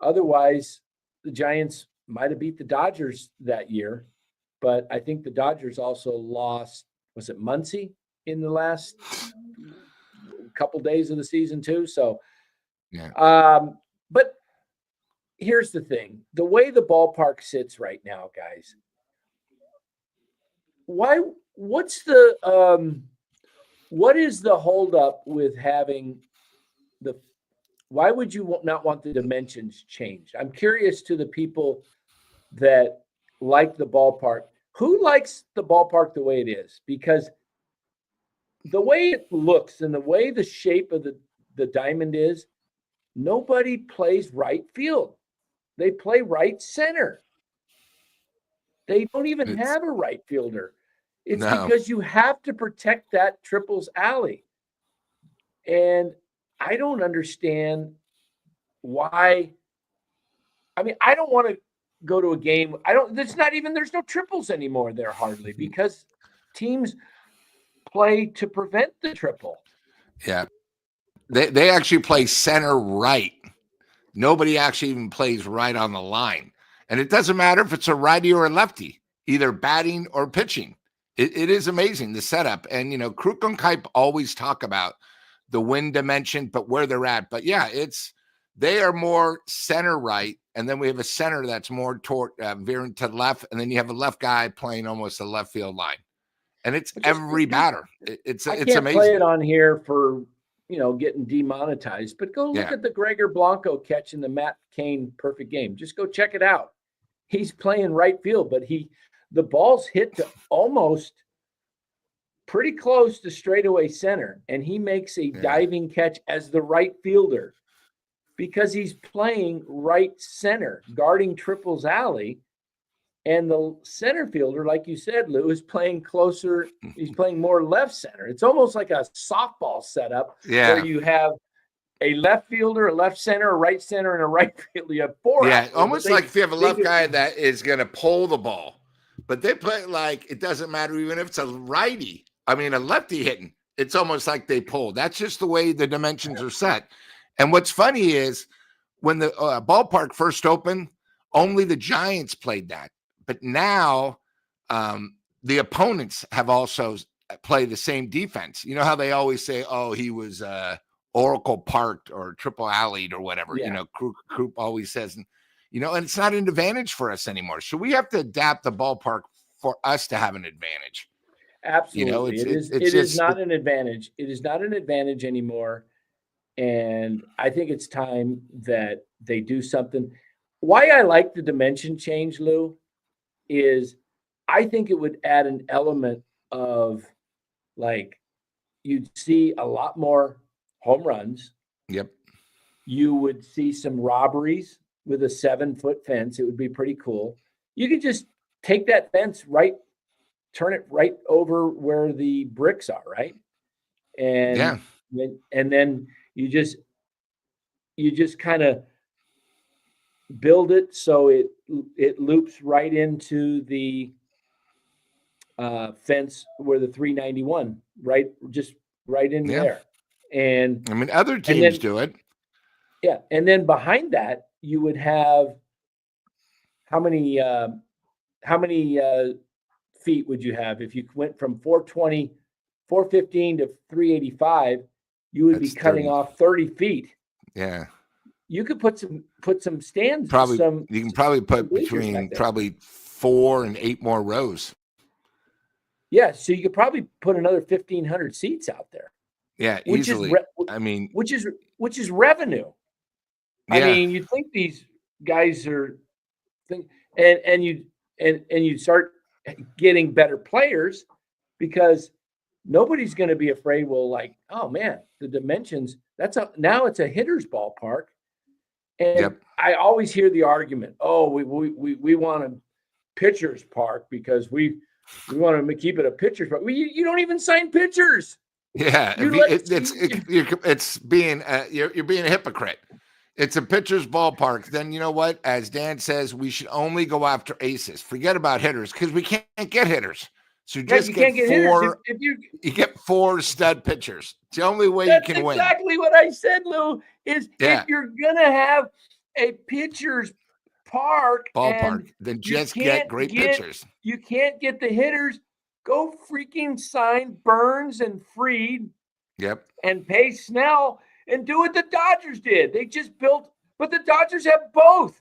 Otherwise, the Giants might have beat the Dodgers that year. But I think the Dodgers also lost, was it Muncy in the last couple days of the season too? So, but here's the thing. The way the ballpark sits right now, guys, what is the holdup with having why would you not want the dimensions changed? I'm curious to the people that like the ballpark. Who likes the ballpark the way it is? Because the way it looks and the way the shape of the diamond is, nobody plays right field. They play right center. They don't even have a right fielder. It's because you have to protect that triples alley. And I don't understand why. I mean, I don't want to go to a game. There's no triples anymore there hardly because teams play to prevent the triple. Yeah. They actually play center right. Nobody actually even plays right on the line. And it doesn't matter if it's a righty or a lefty, either batting or pitching. It is amazing, the setup. And, Kruk and Kipe always talk about the wind dimension, but where they're at. But yeah, they are more center right. And then we have a center that's more toward veering to the left. And then you have a left guy playing almost a left field line. And it's every batter. It's amazing. Play it on here for, getting demonetized, but go look at the Gregor Blanco catch in the Matt Cain perfect game. Just go check it out. He's playing right field, but the ball's hit to almost pretty close to straightaway center, and he makes a diving catch as the right fielder because he's playing right center, guarding triples alley. And the center fielder, like you said, Lou, is playing closer. He's playing more left center. It's almost like a softball setup where you have a left fielder, a left center, a right center, and a right fielder. You have four. Yeah, almost like if you have a left guy that is going to pull the ball. But they play like it doesn't matter even if it's a righty. I mean, a lefty hitting. It's almost like they pull. That's just the way the dimensions are set. And what's funny is when the ballpark first opened, only the Giants played that. But now the opponents have also played the same defense. You know how they always say, oh, he was Oracle Parked or Triple Alleyed or whatever, you know, Croup always says, and it's not an advantage for us anymore. So we have to adapt the ballpark for us to have an advantage. Absolutely. It is not an advantage. It is not an advantage anymore. And I think it's time that they do something. Why I like the dimension change, Lou, is I think it would add an element of like you'd see a lot more home runs. Yep. You would see some robberies with a 7-foot fence. It would be pretty cool. You could just take that fence turn it right over where the bricks are, right? And then you just kind of build it so it loops right into the fence where the 391 right in there. And I mean, other teams do it. Yeah, and then behind that you would have how many feet would you have if you went from 415 to 385? You would be cutting off 30 feet. Yeah. You could put some stands. You can probably put between probably 4 and 8 more rows. Yeah, so you could probably put another 1,500 seats out there. Yeah, easily. Which is revenue. Yeah. I mean, you think these guys are, and you start getting better players because nobody's going to be afraid. Well, like, oh man, the dimensions. Now it's a hitter's ballpark. And I always hear the argument, oh, we want a pitcher's park because we want to keep it a pitcher's park. You don't even sign pitchers. Yeah, it's being you're being a hypocrite. It's a pitcher's ballpark. Then you know what? As Dan says, we should only go after aces. Forget about hitters because we can't get hitters. So just get 4. If you get 4 stud pitchers. It's the only way you can win. That's exactly what I said, Lou. If you're gonna have a pitcher's ballpark, then just get great pitchers. You can't get the hitters. Go freaking sign Burns and Fried. Yep. And pay Snell and do what the Dodgers did. They just built, but the Dodgers have both.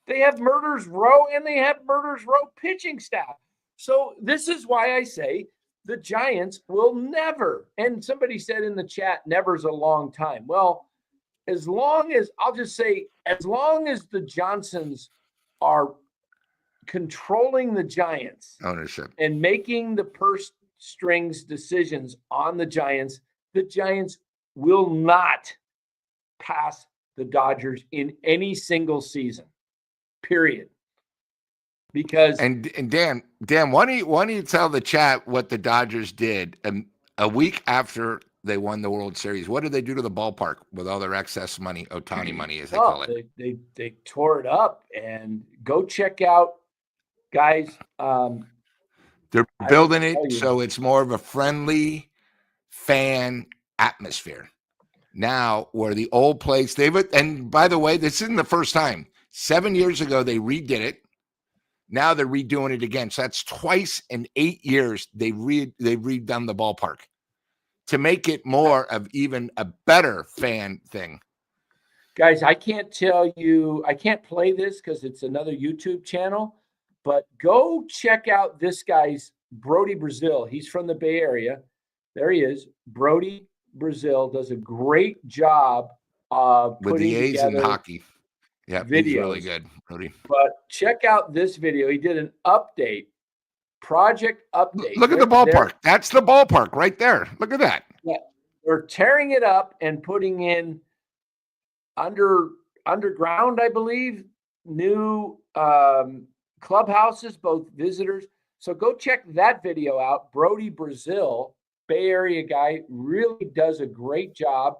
They have Murder's Row and they have Murder's Row pitching staff. So this is why I say the Giants will never, and somebody said in the chat, never's a long time. Well, as long as the Johnsons are controlling the Giants ownership and making the purse strings decisions on the Giants will not pass the Dodgers in any single season, period. Because and Dan, why don't you tell the chat what the Dodgers did a week after they won the World Series? What did they do to the ballpark with all their excess money, Ohtani money, as they call it? They tore it up. And go check out, guys. They're building it so it's more of a friendly fan atmosphere. Now, where the old place, and by the way, this isn't the first time. 7 years ago, they redid it. Now they're redoing it again. So that's twice in 8 years they've redone the ballpark to make it more of even a better fan thing. Guys, I can't play this because it's another YouTube channel, but go check out this guy's Brody Brazil. He's from the Bay Area. There he is. Brody Brazil does a great job of with putting the A's together in hockey. Yeah, he's really good, Brody. But check out this video. He did an project update. Look at the ballpark. That's the ballpark right there. Look at that. Yeah, they're tearing it up and putting in underground, I believe, new clubhouses, both visitors. So go check that video out. Brody Brazil, Bay Area guy, really does a great job.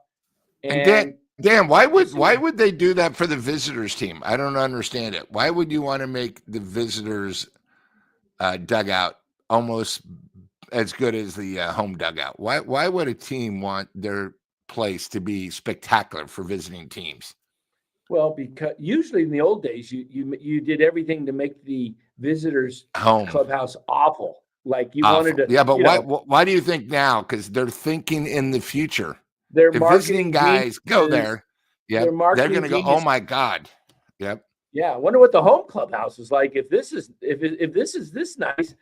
And Dan, why would they do that for the visitors team? I don't understand it. Why would you want to make the visitors dugout almost as good as the home dugout? Why would a team want their place to be spectacular for visiting teams? Well, because usually in the old days, you did everything to make the visitors Home clubhouse awful. Like you awful. wanted to, Yeah, but why do you think now? Because they're thinking in the future. Their If marketing visiting guys go there, they're going to go, oh my God. Yep. Yeah, I wonder what the home clubhouse is like. If this is this nice,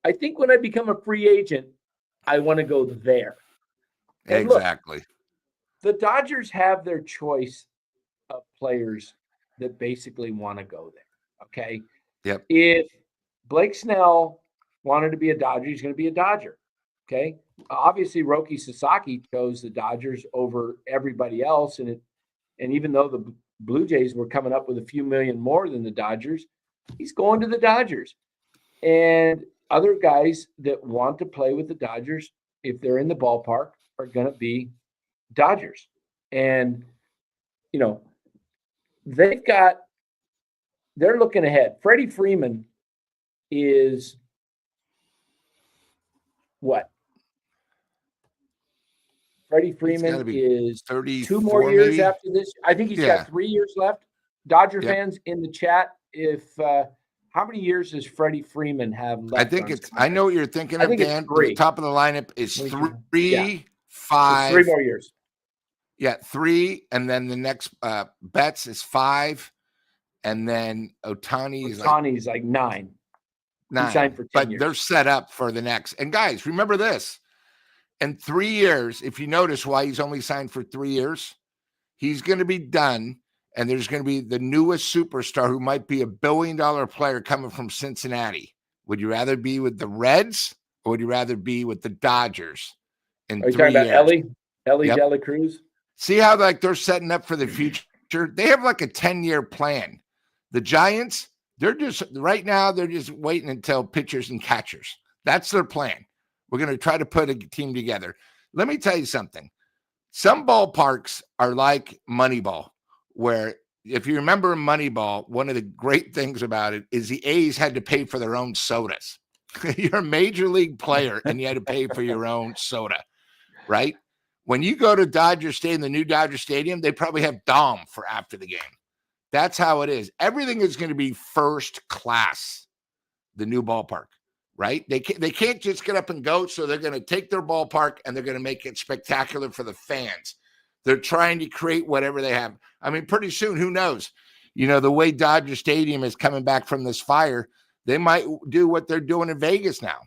I think when I become a free agent, I want to go there. And exactly. Look, the Dodgers have their choice of players that basically want to go there. Okay. Yep. If Blake Snell wanted to be a Dodger, he's going to be a Dodger. Okay. Obviously, Roki Sasaki chose the Dodgers over everybody else, and even though the Blue Jays were coming up with a few million more than the Dodgers, he's going to the Dodgers. And other guys that want to play with the Dodgers, if they're in the ballpark, are going to be Dodgers. And they're looking ahead. Freddie Freeman is what? Freddie Freeman is 2 more years maybe? After this. I think he's got 3 years left. Dodger fans in the chat, if how many years does Freddie Freeman have left? I think I know what you're thinking of, Dan. The top of the lineup is 3, 5. 3 more years. Yeah, 3, and then the next Betts is 5, and then Ohtani's like 9. 9. He signed for 10 but years. They're set up for the next. And guys, remember this: in 3 years, if you notice why he's only signed for 3 years, he's going to be done, and there's going to be the newest superstar who might be $1 billion player coming from Cincinnati. Would you rather be with the Reds, or would you rather be with the Dodgers? Are you talking about Ellie De La Cruz? See how they're setting up for the future? They have like a 10-year plan. The Giants, they're just waiting until pitchers and catchers. That's their plan. We're going to try to put a team together. Let me tell you something. Some ballparks are like Moneyball, where if you remember Moneyball, one of the great things about it is the A's had to pay for their own sodas. You're a major league player and you had to pay for your own soda, right? When you go to Dodger Stadium, the new Dodger Stadium, they probably have Dom for after the game. That's how it is. Everything is going to be first class, the new ballpark, right? They can't just get up and go, so they're going to take their ballpark and they're going to make it spectacular for the fans. They're trying to create whatever they have. I mean, pretty soon, who knows? The way Dodger Stadium is coming back from this fire, they might do what they're doing in Vegas now.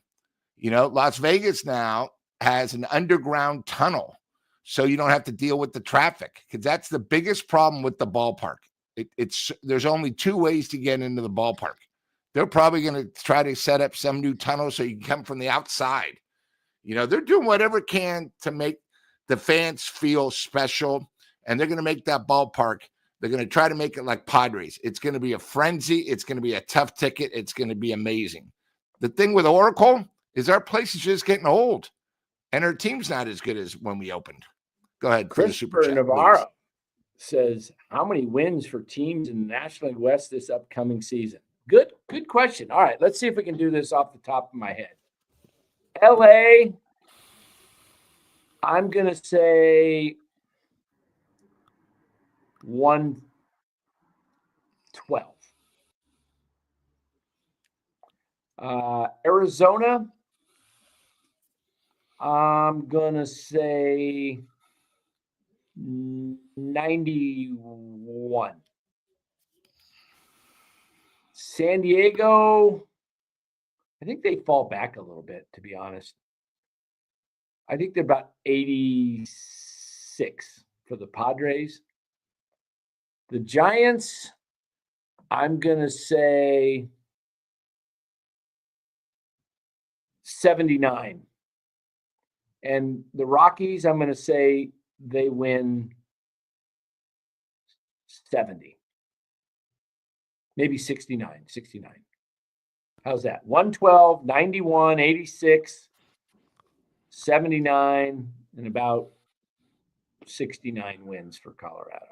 Las Vegas now has an underground tunnel, so you don't have to deal with the traffic, because that's the biggest problem with the ballpark. There's only 2 ways to get into the ballpark. They're probably going to try to set up some new tunnel so you can come from the outside. They're doing whatever can to make the fans feel special, and they're going to make that ballpark. They're going to try to make it like Padres. It's going to be a frenzy. It's going to be a tough ticket. It's going to be amazing. The thing with Oracle is our place is just getting old, and our team's not as good as when we opened. Go ahead. Christopher Navarro says, how many wins for teams in the National League West this upcoming season? Good question. All right, let's see if we can do this off the top of my head. LA, I'm going to say 112. Arizona, I'm going to say 91. San Diego, I think they fall back a little bit, to be honest. I think they're about 86 for the Padres. The Giants, I'm going to say 79. And the Rockies, I'm going to say they win 70. Maybe 69. How's that? 112, 91, 86, 79, and about 69 wins for Colorado.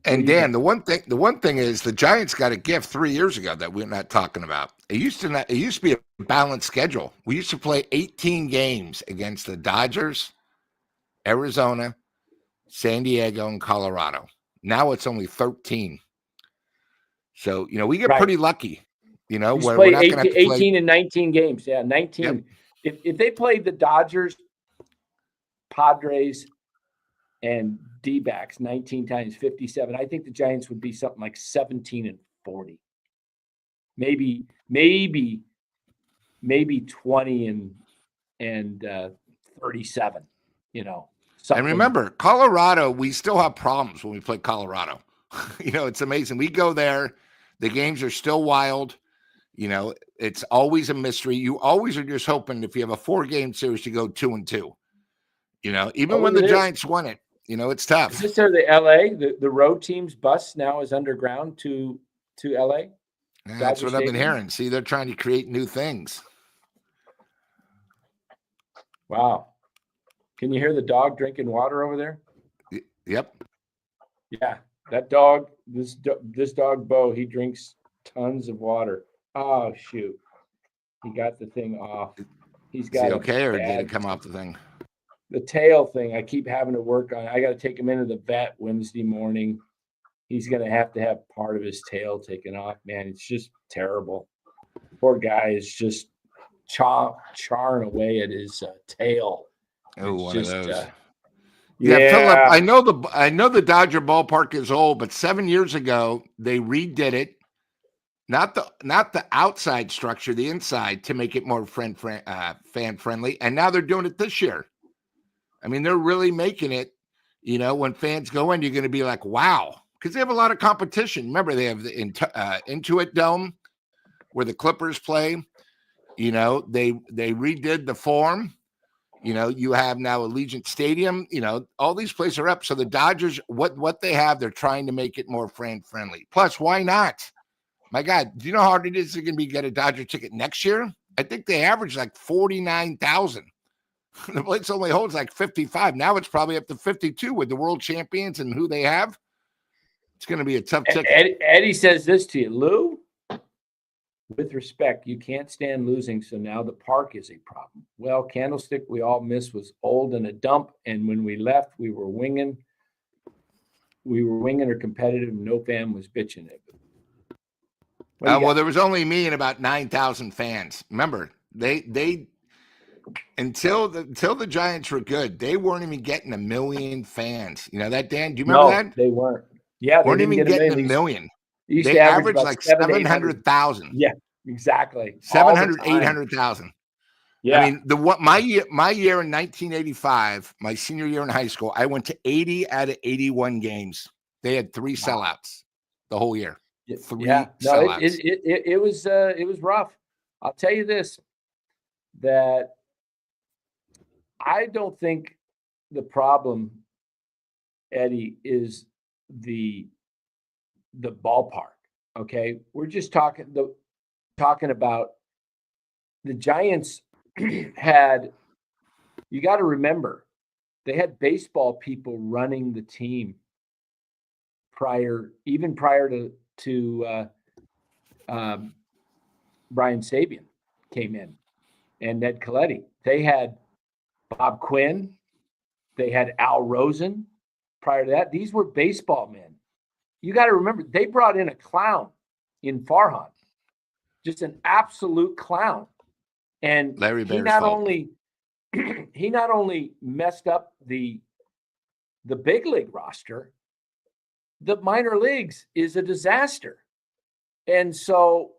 And Dan, the one thing is the Giants got a gift 3 years ago that we're not talking about. It used to be a balanced schedule. We used to play 18 games against the Dodgers, Arizona, San Diego, and Colorado. Now it's only 13. So, we get pretty lucky, where we're not going to have to play 18 and 19 games. Yeah, 19. Yep. If they played the Dodgers, Padres, and D-backs 19 times 57, I think the Giants would be something like 17 and 40. Maybe 20 and 37, And remember, Colorado, we still have problems when we play Colorado. It's amazing. We go there, the games are still wild. It's always a mystery. You always are just hoping if you have a 4-game series to go 2-2. Even when the Giants won it, it's tough. Is this the LA? The road team's bus now is underground to LA? Yeah, that's what I've been hearing. See, they're trying to create new things. Wow. Can you hear the dog drinking water over there? Yep. Yeah, that dog, this dog, Bo, he drinks tons of water. Oh, shoot. He got the thing off. He's got okay, or did it come off the thing? The tail thing, I keep having to work on. I got to take him into the vet Wednesday morning. He's going to have part of his tail taken off. Man, it's just terrible. Poor guy is just charring away at his tail. Oh, one of those. Yeah, Philip, I know the Dodger ballpark is old, but 7 years ago they redid it. Not the outside structure, the inside, to make it more fan friendly. And now they're doing it this year. I mean, they're really making it, when fans go in, you're going to be like, wow, because they have a lot of competition. Remember, they have the Intuit Dome where the Clippers play. They redid the Forum. You have now Allegiant Stadium. All these places are up. So the Dodgers, what they have, they're trying to make it more fan friendly. Plus, why not? My God, do you know how hard it is to get a Dodger ticket next year? I think they average like 49,000. The place only holds like 55. Now it's probably up to 52 with the world champions and who they have. It's going to be a tough ticket. Eddie says this to you, Lou. With respect, you can't stand losing, so now the park is a problem. Well, Candlestick we all missed was old and a dump, and when we left, we were winging or competitive, and no fan was bitching it. Well, there was only me and about 9,000 fans. Remember, they until the Giants were good, they weren't even getting 1 million fans. You know that, Dan? Do you remember that? They weren't. Yeah, they weren't even getting 1 million. They averaged like 700,000. Yeah, exactly. 700, 800,000. Yeah. I mean, my year in 1985, my senior year in high school, I went to 80 out of 81 games. They had 3 sellouts the whole year. 3 sellouts. It was rough. I'll tell you this, that I don't think the problem, Eddie, is the ballpark. Okay, we're just talking about the Giants had. You got to remember, they had baseball people running the team prior to Brian Sabian came in and Ned Colletti. They had Bob Quinn, they had Al Rosen. Prior to that, these were baseball men. You got to remember, they brought in a clown in Farhan, just an absolute clown. And Larry he not only messed up the big league roster, the minor leagues is a disaster. And so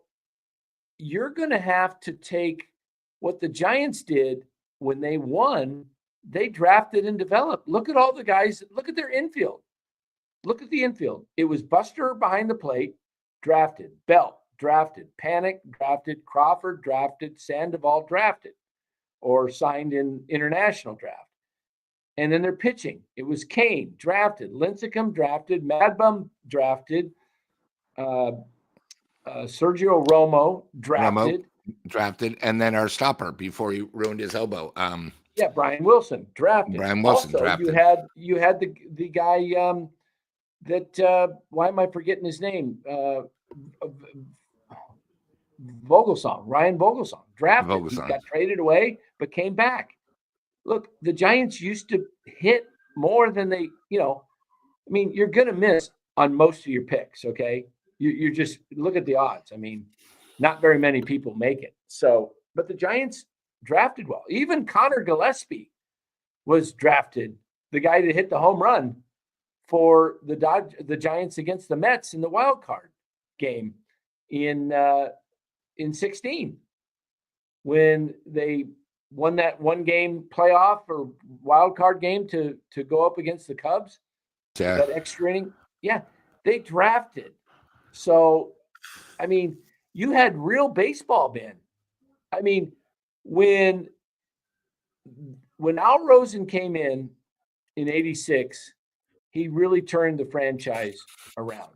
you're going to have to take what the Giants did when they won. They drafted and developed. Look at all the guys. Look at their infield. Look at the infield. It was Buster behind the plate, drafted. Belt, drafted. Panic, drafted. Crawford, drafted. Sandoval, drafted or signed in international draft. And then they're pitching. It was Kane drafted, Lincecum drafted, Madbum drafted, Sergio Romo drafted. And then our stopper before he ruined his elbow. Yeah, Brian Wilson drafted. Brian Wilson also, drafted. You had the guy that why am I forgetting his name? Vogelsong, Ryan Vogelsong drafted. He got traded away, but came back. Look, the Giants used to hit more than they, I mean, you're going to miss on most of your picks. Okay. You just look at the odds. I mean, not very many people make it. So, but the Giants drafted well. Even Connor Gillespie was drafted, the guy that hit the home run for the Giants against the Mets in the wild card game in 16 when they won that one game playoff or wild card game to go up against the Cubs. Yeah. That extra inning. Yeah, they drafted. So, I mean, you had real baseball, Ben. I mean, when Al Rosen came in 86, he really turned the franchise around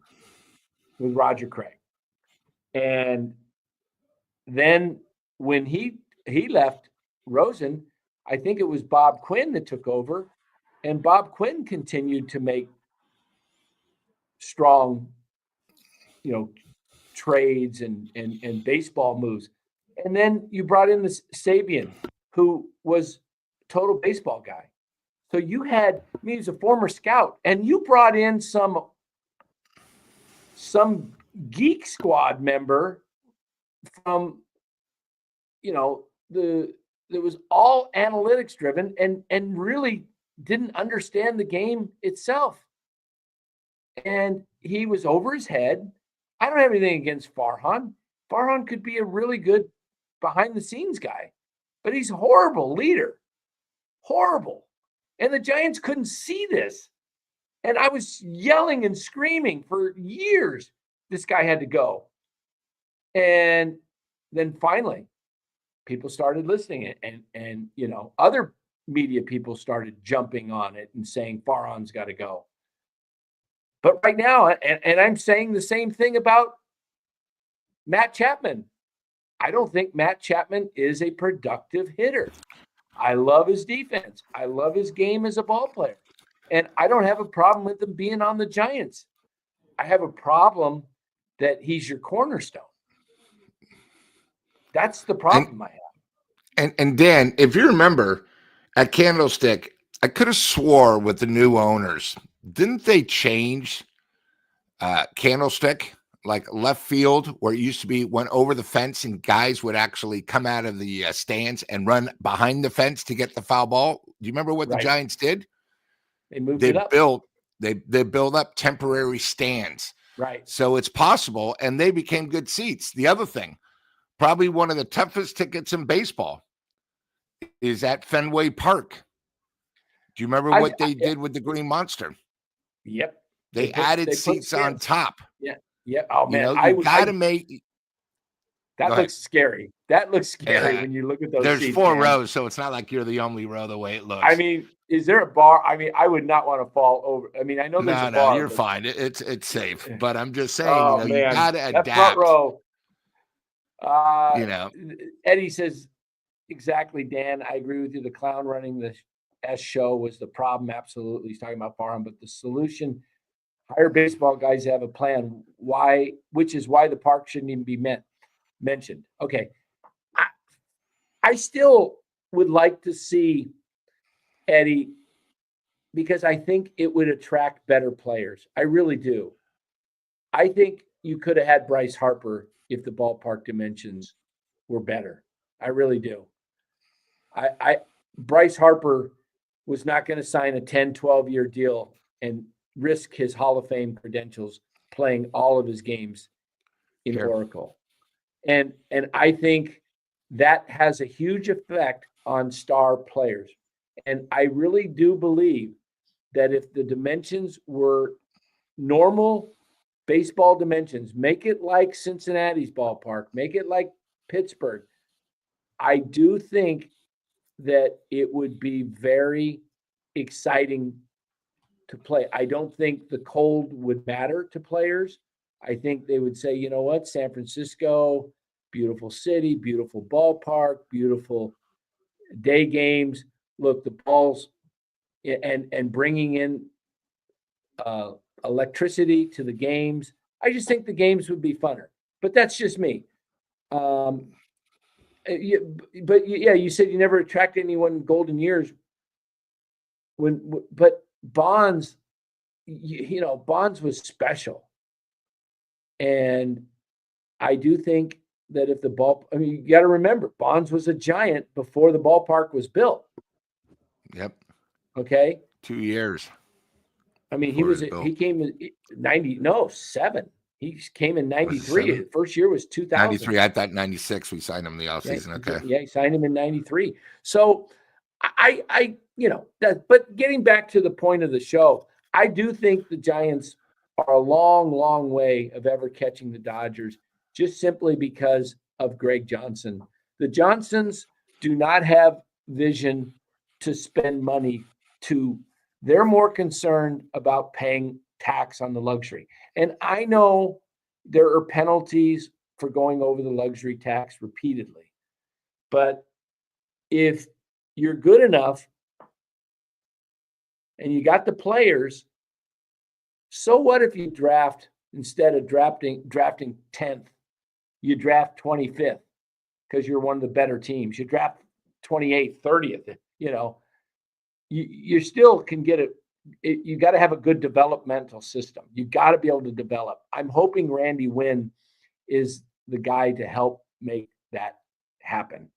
with Roger Craig. And then when he left Rosen, I think it was Bob Quinn that took over, and Bob Quinn continued to make strong, trades and baseball moves. And then you brought in this Sabian, who was a total baseball guy. So you had, he was a former scout, and you brought in some geek squad member from, that was all analytics driven and really didn't understand the game itself. And he was over his head. I don't have anything against Farhan. Farhan could be a really good behind the scenes guy, but he's a horrible leader. Horrible. And the Giants couldn't see this. And I was yelling and screaming for years. This guy had to go. And then finally, people started listening and other media people started jumping on it and saying Farhan's got to go. But right now, and I'm saying the same thing about Matt Chapman. I don't think Matt Chapman is a productive hitter. I love his defense. I love his game as a ball player. And I don't have a problem with him being on the Giants. I have a problem that he's your cornerstone. That's the problem I have. And Dan, if you remember at Candlestick, I could have swore with the new owners, didn't they change Candlestick, like left field, where it used to be went over the fence and guys would actually come out of the stands and run behind the fence to get the foul ball? Do you remember what the Giants did? They moved it up. They built up temporary stands. Right. So it's possible, and they became good seats. The other thing, probably one of the toughest tickets in baseball is at Fenway Park. Do you remember what they did with the Green Monster? Yep. They added seats on top. Yeah. Yeah. Oh man, you got to make. That looks scary. That looks scary when you look at those. There's seats, 4 man. rows, so it's not like you're the only row the way it looks. I mean, is there a bar? I mean, I would not want to fall over. I mean, I know there's a bar. No, you're fine. It's safe. But I'm just saying, you got to adapt. That front row. You Eddie says, exactly, Dan. I agree with you. The clown running the S show was the problem. Absolutely. He's talking about Farhan, but the solution, hire baseball guys have a plan. Which is why the park shouldn't even be mentioned. Okay. I still would like to see Eddie, because I think it would attract better players. I really do. I think you could have had Bryce Harper if the ballpark dimensions were better. I really do. Bryce Harper was not going to sign a 10, 12-year deal and risk his Hall of Fame credentials playing all of his games in Oracle. And I think that has a huge effect on star players. And I really do believe that if the dimensions were normal baseball dimensions, make it like Cincinnati's ballpark, make it like Pittsburgh, I do think that it would be very exciting to play. I don't think the cold would matter to players. I think they would say, you know what, San Francisco, beautiful city, beautiful ballpark, beautiful day games. Look, the balls and bringing in electricity to the games. I just think the games would be funner, but that's just me. Yeah, but yeah, you said you never attracted anyone in golden years. But Bonds, Bonds was special, and I do think that if the ball, I mean, you got to remember, Bonds was a Giant before the ballpark was built. Yep. Okay. 2 years. I mean, he came in 7. He came in 93. His first year was 2000. 93. I thought 96 we signed him in the offseason. Okay. Yeah, he signed him in 93. So but getting back to the point of the show, I do think the Giants are a long, long way of ever catching the Dodgers, just simply because of Greg Johnson. The Johnsons do not have vision to spend money they're more concerned about paying tax on the luxury. And I know there are penalties for going over the luxury tax repeatedly. But if you're good enough and you got the players, so what if you draft, instead of drafting 10th, you draft 25th because you're one of the better teams. You draft 28th, 30th, you still can get it. You got to have a good developmental system. You got to be able to develop. I'm hoping Randy Wynn is the guy to help make that happen.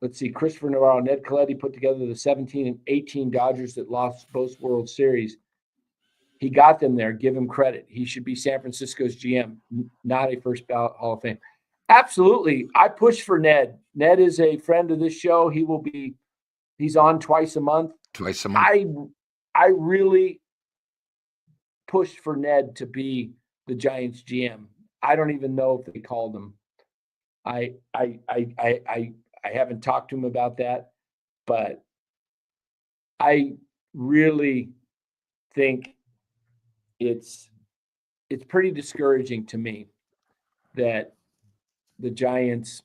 Let's see. Christopher Navarro, Ned Colletti put together the 17 and 18 Dodgers that lost both World Series. He got them there. Give him credit. He should be San Francisco's GM, not a first ballot Hall of Fame. Absolutely. I push for Ned. Ned is a friend of this show. He's on twice a month. I really pushed for Ned to be the Giants GM. I don't even know if they called him. I haven't talked to him about that, but I really think it's pretty discouraging to me that the Giants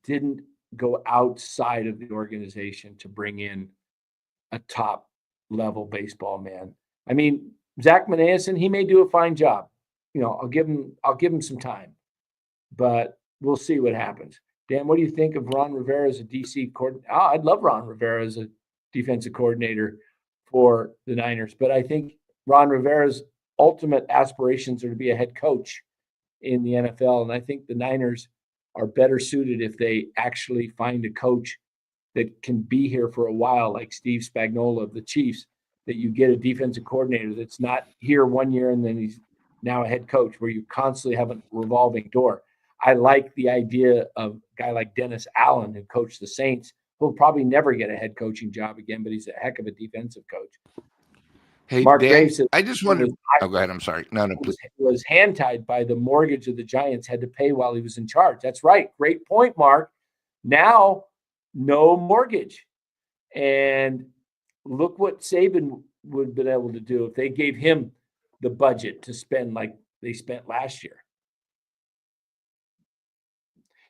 didn't go outside of the organization to bring in a top level baseball man. I mean, Zach Manason, he may do a fine job. I'll give him some time, but we'll see what happens. Dan, what do you think of Ron Rivera as a DC coordinator? I'd love Ron Rivera as a defensive coordinator for the Niners, but I think Ron Rivera's ultimate aspirations are to be a head coach in the NFL. And I think the Niners are better suited if they actually find a coach that can be here for a while, like Steve Spagnuolo of the Chiefs, that you get a defensive coordinator that's not here 1 year and then he's now a head coach, where you constantly have a revolving door. I like the idea of a guy like Dennis Allen, who coached the Saints, who'll probably never get a head coaching job again, but he's a heck of a defensive coach. Hey, Mark Dan, Graves I just wondered. Oh, go ahead. I'm sorry. No, please. Was hand-tied by the mortgage of the Giants, had to pay while he was in charge. That's right. Great point, Mark. Now, no mortgage. And look what Saban would have been able to do if they gave him the budget to spend like they spent last year.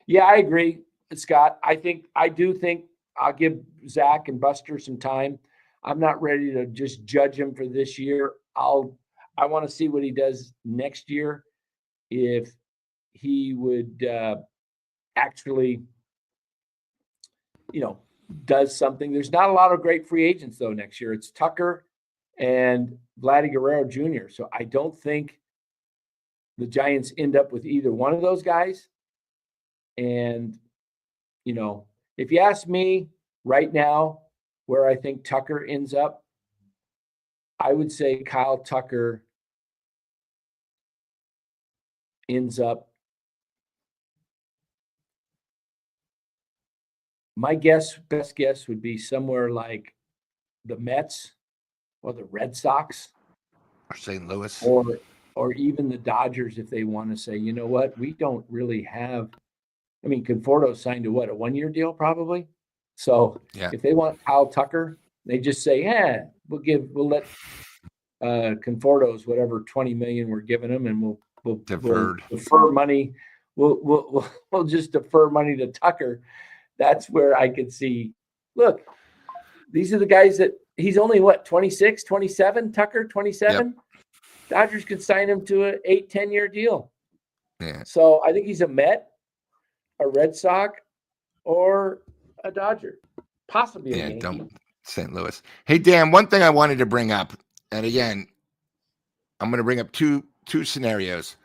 Yeah, I agree, Scott. I do think I'll give Zach and Buster some time. I'm not ready to just judge him for this year. I want to see what he does next year. If he would actually, does something. There's not a lot of great free agents though next year. It's Tucker and Vladdy Guerrero Jr. So I don't think the Giants end up with either one of those guys. And, if you ask me right now where I think Tucker ends up, I would say Kyle Tucker ends up. My best guess would be somewhere like the Mets or the Red Sox Or St. Louis. Or even the Dodgers, if they want to say, you know what, we don't really have. I mean, Conforto signed a 1-year deal probably? So Yeah. if they want Kyle Tucker, they just say, yeah, we'll let Conforto's whatever 20 million we're giving them, and we'll defer money. We'll just defer money to Tucker. That's where I could see, look, these are the guys that he's only 26, 27, Tucker, 27. Yep. Dodgers could sign him to an 8-10 year deal. Yeah. So I think he's a Met, a Red Sox, or a Dodger, possibly a Yankee. St. Louis. Hey, Dan, one thing I wanted to bring up, and again, I'm going to bring up two scenarios.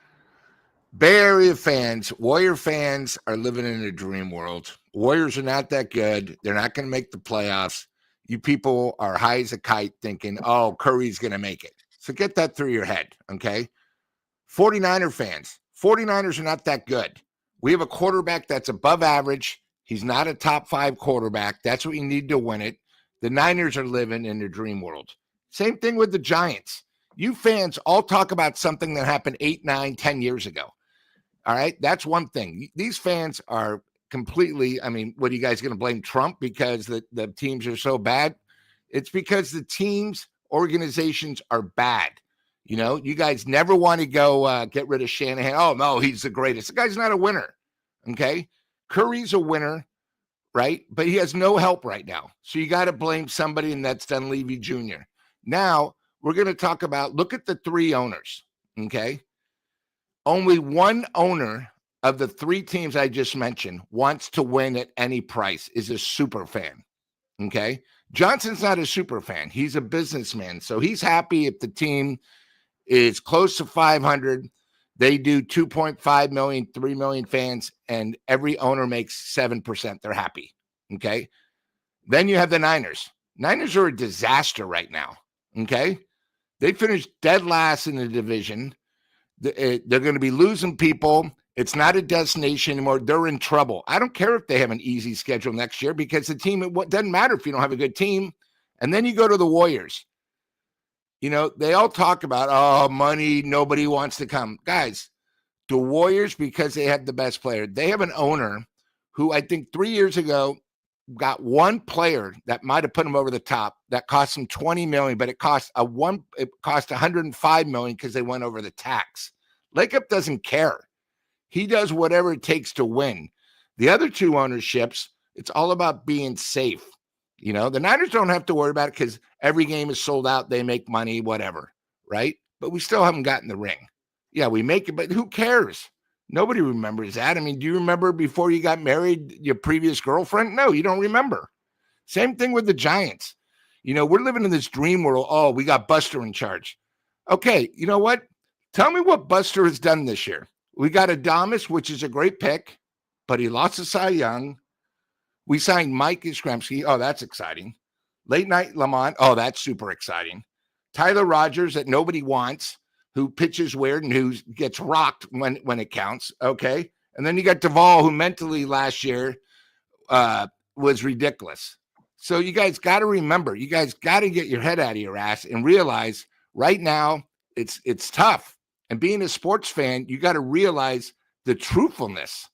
Bay Area fans, Warrior fans are living in a dream world. Warriors are not that good. They're not going to make the playoffs. You people are high as a kite thinking, oh, Curry's going to make it. So get that through your head, okay? 49er fans, 49ers are not that good. We have a quarterback that's above average. He's not a top 5 quarterback. That's what you need to win it. The Niners are living in their dream world. Same thing with the Giants. You fans all talk about something that happened 8, 9, 10 years ago. All right, that's one thing. These fans are completely, I mean, what are you guys going to blame Trump because the teams are so bad? It's because the teams, organizations are bad. You know, you guys never want to go get rid of Shanahan. Oh, no, he's the greatest. The guy's not a winner, okay? Curry's a winner, right? But he has no help right now. So you got to blame somebody, and that's Dunleavy Jr. Now, we're going to talk about, look at the 3 owners, okay? Only one owner of the 3 teams I just mentioned wants to win at any price, is a super fan, okay? Johnson's not a super fan. He's a businessman. So he's happy if the team is close to 500. They do 2.5 million, 3 million fans, and every owner makes 7%. They're happy, okay? Then you have the Niners. Niners are a disaster right now, okay? They finished dead last in the division. They're going to be losing people. It's not a destination anymore. They're in trouble. I don't care if they have an easy schedule next year because the team, it doesn't matter if you don't have a good team. And then you go to the Warriors. You know, they all talk about, oh, money, nobody wants to come. Guys, the Warriors, because they have the best player, they have an owner who I think 3 years ago got one player that might have put him over the top that cost him $20 million, but it cost $105 million because they went over the tax. Lakeup doesn't care. He does whatever it takes to win. The other 2 ownerships, it's all about being safe. You know, the Niners don't have to worry about it because every game is sold out. They make money, whatever, right? But we still haven't gotten the ring. Yeah, we make it, but who cares? Nobody remembers that. I mean, do you remember before you got married, your previous girlfriend? No, you don't remember. Same thing with the Giants. You know, we're living in this dream world. Oh, we got Buster in charge. Okay, you know what? Tell me what Buster has done this year. We got Adames, which is a great pick, but he lost to Cy Young. We signed Mike Yastrzemski. Oh, that's exciting. Late Night Lamont. Oh, that's super exciting. Tyler Rogers that nobody wants, who pitches weird and who gets rocked when it counts. Okay. And then you got Duvall, who mentally last year was ridiculous. So you guys got to remember, you guys got to get your head out of your ass and realize right now it's tough. And being a sports fan, you got to realize the truthfulness.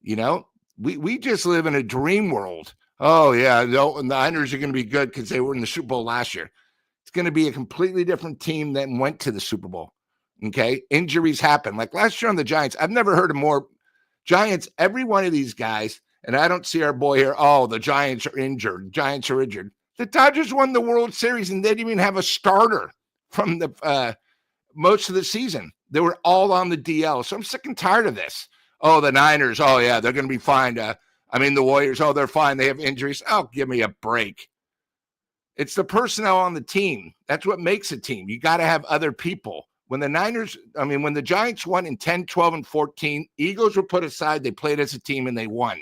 You know, we just live in a dream world. Oh, yeah, the Niners are going to be good because they were in the Super Bowl last year. It's going to be a completely different team that went to the Super Bowl. Okay, injuries happen. Like last year on the Giants, I've never heard of more Giants. Every one of these guys, and I don't see our boy here. Oh, the Giants are injured. Giants are injured. The Dodgers won the World Series, and they didn't even have a starter from the most of the season. They were all on the DL. So I'm sick and tired of this. Oh, the Niners. Oh, yeah, they're going to be fine. The Warriors. Oh, they're fine. They have injuries. Oh, give me a break. It's the personnel on the team. That's what makes a team. You got to have other people. When the Giants won in 10, 12, and 14, Eagles were put aside. They played as a team and they won.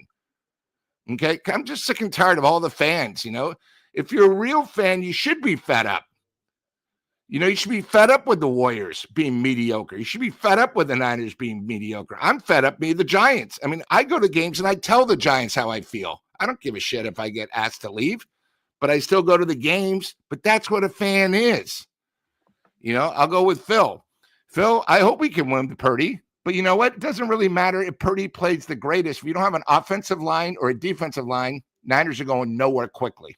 Okay. I'm just sick and tired of all the fans. You know, if you're a real fan, you should be fed up. You know, you should be fed up with the Warriors being mediocre. You should be fed up with the Niners being mediocre. I'm fed up with the Giants. I mean, I go to games and I tell the Giants how I feel. I don't give a shit if I get asked to leave, but I still go to the games. But that's what a fan is. You know, I'll go with Phil. Phil, I hope we can win with Purdy. But you know what? It doesn't really matter if Purdy plays the greatest. If you don't have an offensive line or a defensive line, Niners are going nowhere quickly.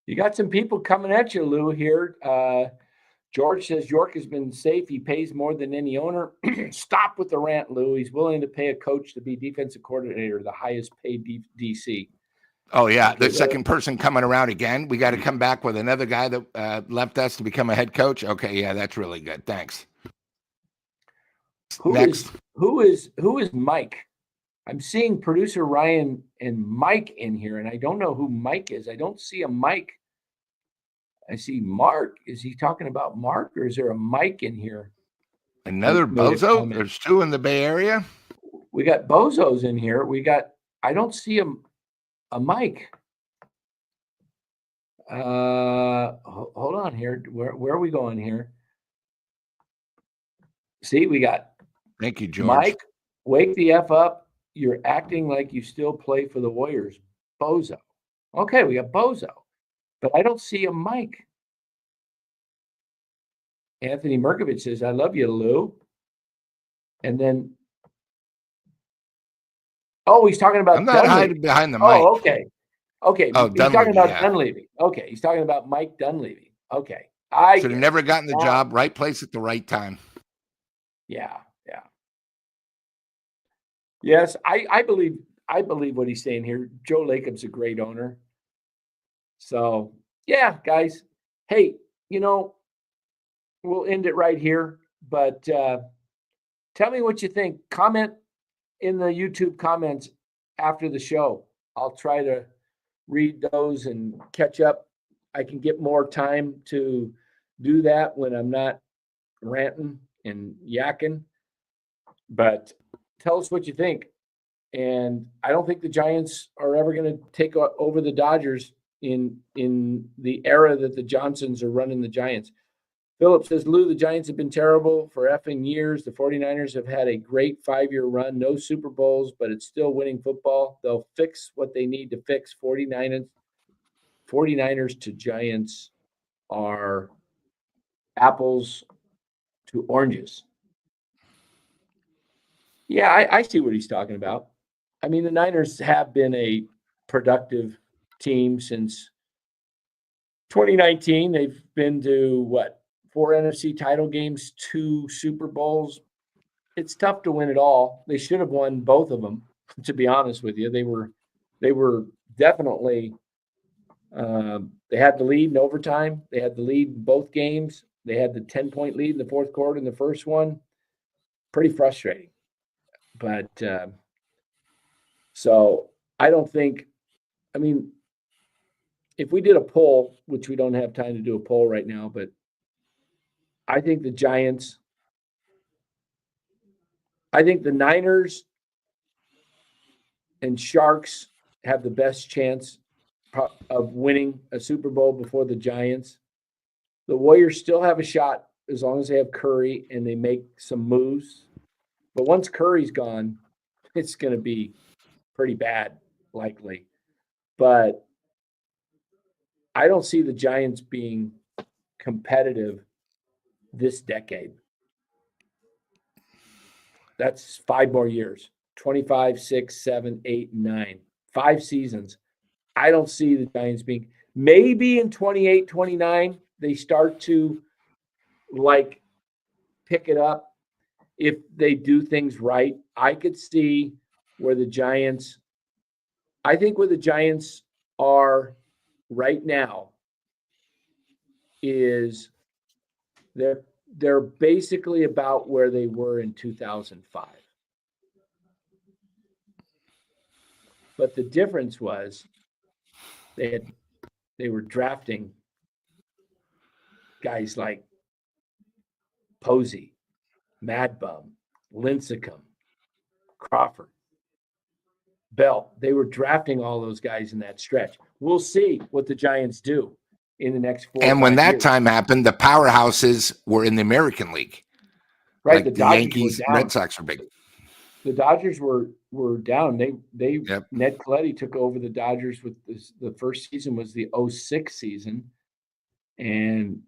You got some people coming at you, Lou, here. George says York has been safe. He pays more than any owner. Stop with the rant, Lou. He's willing to pay a coach to be defensive coordinator, the highest paid DC. Oh, yeah. The second person coming around again. We got to come back with another guy that left us to become a head coach. Okay, yeah, that's really good. Thanks. Who is Mike? I'm seeing producer Ryan and Mike in here, and I don't know who Mike is. I don't see a Mike. I see Mark. Is he talking about Mark, or is there a Mike in here? Another bozo? There's two in the Bay Area. We got bozos in here. I don't see a Mike. Hold on here. Where are we going here? See, we got. Thank you, George. Mike, wake the F up. You're acting like you still play for the Warriors. Bozo. Okay, we got Bozo. But I don't see a Mike. Anthony Merkovich says, I love you, Lou. And then, he's talking about I'm not hiding behind the mic. Oh, okay. Okay. Oh, he's Dunleavy, talking about yeah. Dunleavy. Okay. He's talking about Mike Dunleavy. Okay. I should have never gotten the job. Right place at the right time. Yeah. Yes, I believe what he's saying here. Joe Lacob's a great owner. So, yeah, guys. Hey, we'll end it right here. But tell me what you think. Comment in the YouTube comments after the show. I'll try to read those and catch up. I can get more time to do that when I'm not ranting and yakking. But tell us what you think. And I don't think the Giants are ever going to take over the Dodgers in the era that the Johnsons are running the Giants. Philip says, Lou, the Giants have been terrible for effing years. The 49ers have had a great 5-year run, no Super Bowls, but it's still winning football. They'll fix what they need to fix. 49ers to Giants are apples to oranges. Yeah, I see what he's talking about. I mean, the Niners have been a productive team since 2019. They've been to 4 NFC title games, 2 Super Bowls. It's tough to win it all. They should have won both of them, to be honest with you. They were definitely they had the lead in overtime. They had the lead in both games. They had the 10-point lead in the fourth quarter in the first one. Pretty frustrating. But so I don't think, I mean, if we did a poll, which we don't have time to do a poll right now, but I think the Niners and Sharks have the best chance of winning a Super Bowl before the Giants. The Warriors still have a shot as long as they have Curry and they make some moves. But once Curry's gone, it's going to be pretty bad, likely. But I don't see the Giants being competitive this decade. That's 5 more years. 25, 6, 7, 8, 9. 5 seasons. I don't see the Giants being – maybe in 28, 29, they start to, pick it up. If they do things right, I could see where the Giants – I think where the Giants are right now is they're basically about where they were in 2005. But the difference was they were drafting guys like Posey, Mad Bum, Lincecum, Crawford, Bell. They were drafting all those guys in that stretch. We'll see what the Giants do in the next 4 And when that years. time happened, the powerhouses were in the American League. Right, Like the Yankees, Red Sox are big. The Dodgers were down. Yep. Ned Colletti took over the Dodgers with the first season was the 06 season. And,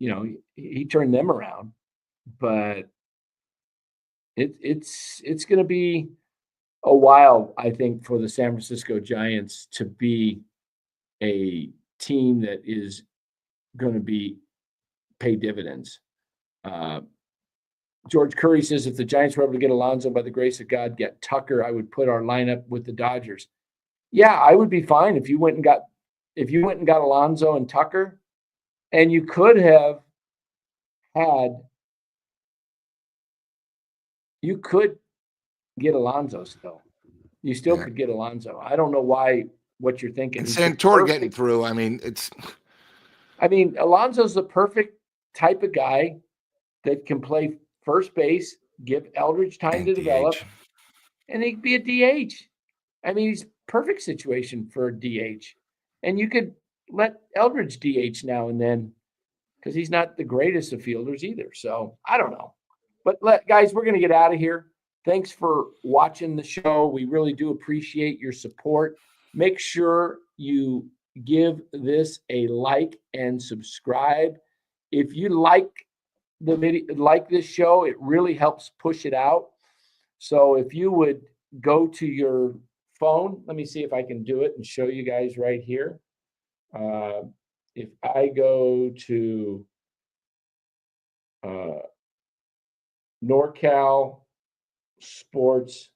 he turned them around. But it's going to be a while, I think, for the San Francisco Giants to be a team that is going to pay dividends. George Curry says, if the Giants were able to get Alonso, by the grace of God, get Tucker, I would put our lineup with the Dodgers. Yeah, I would be fine if you went and got Alonso and Tucker, and you could get Alonso still. You still could get Alonso. I don't know what you're thinking. And Santor getting through. I mean, Alonso's the perfect type of guy that can play first base, give Eldridge time to develop, and he could be a DH. He's perfect situation for a DH. And you could let Eldridge DH now and then because he's not the greatest of fielders either. So I don't know. But guys, we're going to get out of here. Thanks for watching the show. We really do appreciate your support. Make sure you give this a like and subscribe. If you like the video, like this show, it really helps push it out. So if you would go to your phone, let me see if I can do it and show you guys right here. If I go to NorCal Sports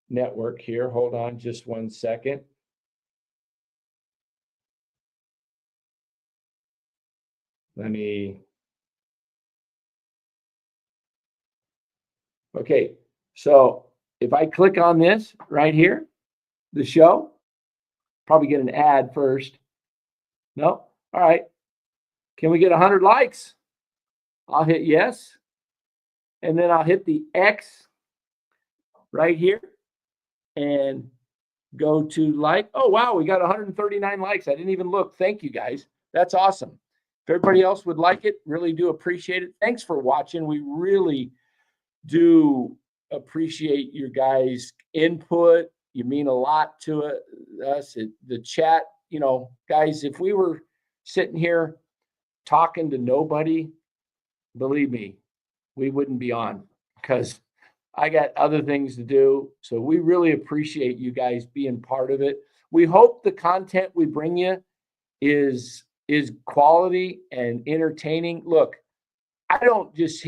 Network here, hold on just 1 second. Okay, so if I click on this right here, the show, probably get an ad first. No? All right. Can we get 100 likes? I'll hit yes. And then I'll hit the X right here and go to like. Oh, wow, we got 139 likes. I didn't even look. Thank you, guys. That's awesome. If everybody else would like it, really do appreciate it. Thanks for watching. We really do appreciate your guys' input. You mean a lot to us. The chat, guys, if we were sitting here talking to nobody, believe me, we wouldn't be on because I got other things to do. So we really appreciate you guys being part of it. We hope the content we bring you is quality and entertaining. Look, I don't just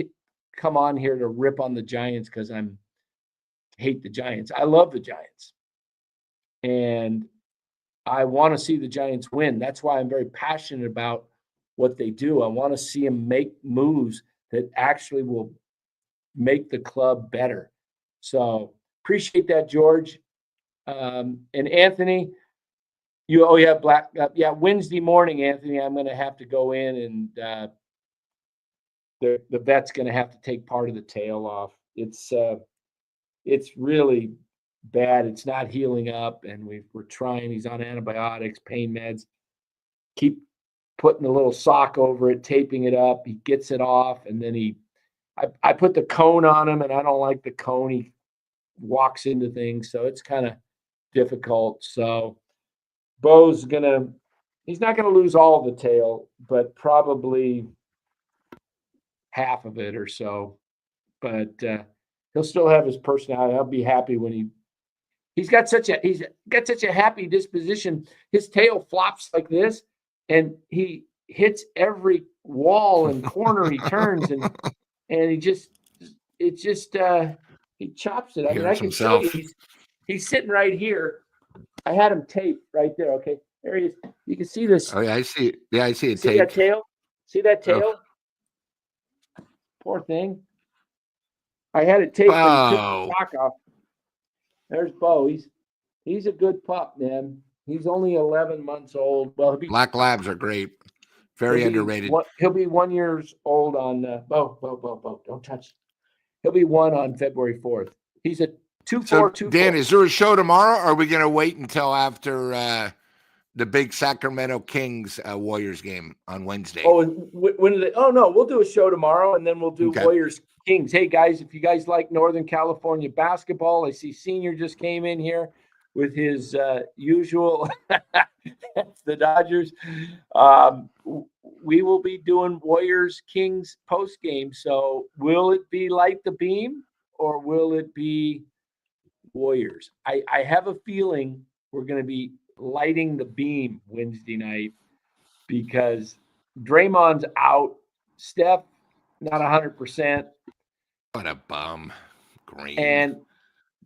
come on here to rip on the Giants because I hate the Giants. I love the Giants. And I want to see the Giants win. That's why I'm very passionate about what they do. I want to see them make moves that actually will make the club better. So appreciate that, George. And Anthony, Wednesday morning, Anthony, I'm going to have to go in and the vet's going to have to take part of the tail off. It's really bad. It's not healing up, and we're trying. He's on antibiotics, pain meds. Keep putting a little sock over it, taping it up. He gets it off, and then I put the cone on him, and I don't like the cone. He walks into things, so it's kind of difficult. So Bo's he's not gonna lose all of the tail, but probably half of it or so. But he'll still have his personality. I'll be happy when he's got such a happy disposition. His tail flops like this, and he hits every wall and corner he turns, and he chops it. I mean, I can show you. He's sitting right here. I had him taped right there. Okay, there he is. You can see this. Oh yeah, I see it. Yeah, I see it. See that tail? See that tail? Oh. Poor thing. I had it taped. Oh. And he took the sock off. There's Bo. He's a good pup, man. He's only 11 months old. Well, Black Labs are great. Very underrated. He'll be 1 year old on Bo. Don't touch. He'll be 1 on February 4th. He's a 2-4-2. Dan, is there a show tomorrow? Or are we going to wait until after the big Sacramento Kings Warriors game on Wednesday? Oh, when do they? Oh no, we'll do a show tomorrow, and then we'll do Warriors Kings. Hey guys, if you guys like Northern California basketball, I see Senior just came in here with his usual. The Dodgers. We will be doing Warriors Kings post game. So will it be Light the Beam, or will it be Warriors. I have a feeling we're going to be lighting the beam Wednesday night because Draymond's out. Steph, not 100%. What a bum. Green. And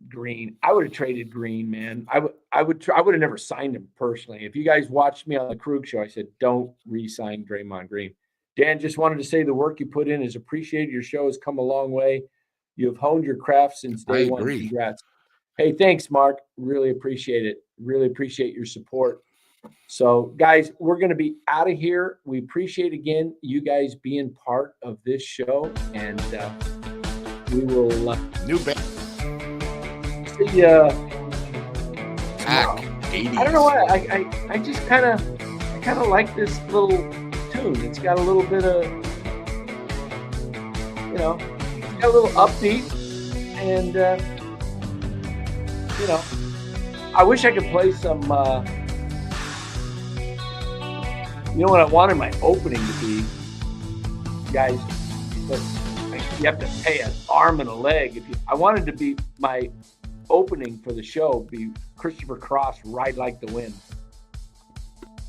Green. I would have traded Green, man. I would have never signed him personally. If you guys watched me on the Krug show, I said, don't re-sign Draymond Green. Dan, just wanted to say the work you put in is appreciated. Your show has come a long way. You have honed your craft since day one. Congrats. Hey, thanks, Mark. Really appreciate it. Really appreciate your support. So, guys, we're going to be out of here. We appreciate, again, you guys being part of this show. And we will new band. See ya. Back 80s. I don't know why. I just kind of like this little tune. It's got a little bit of, it's got a little upbeat, and I wish I could play some. What I wanted my opening to be, guys, but you have to pay an arm and a leg. I wanted to be my opening for the show be Christopher Cross, Ride Like the Wind.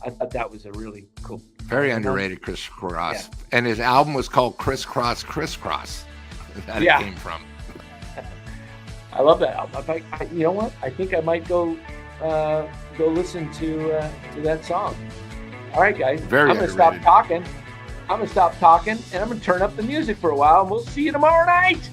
I thought that was a really cool. Very underrated Christopher Cross. Yeah. And his album was called Crisscross, Crisscross. That it came from. I love that album. You know what? I think I might go listen to that song. All right, guys. I'm going to stop talking. And I'm going to turn up the music for a while, and we'll see you tomorrow night.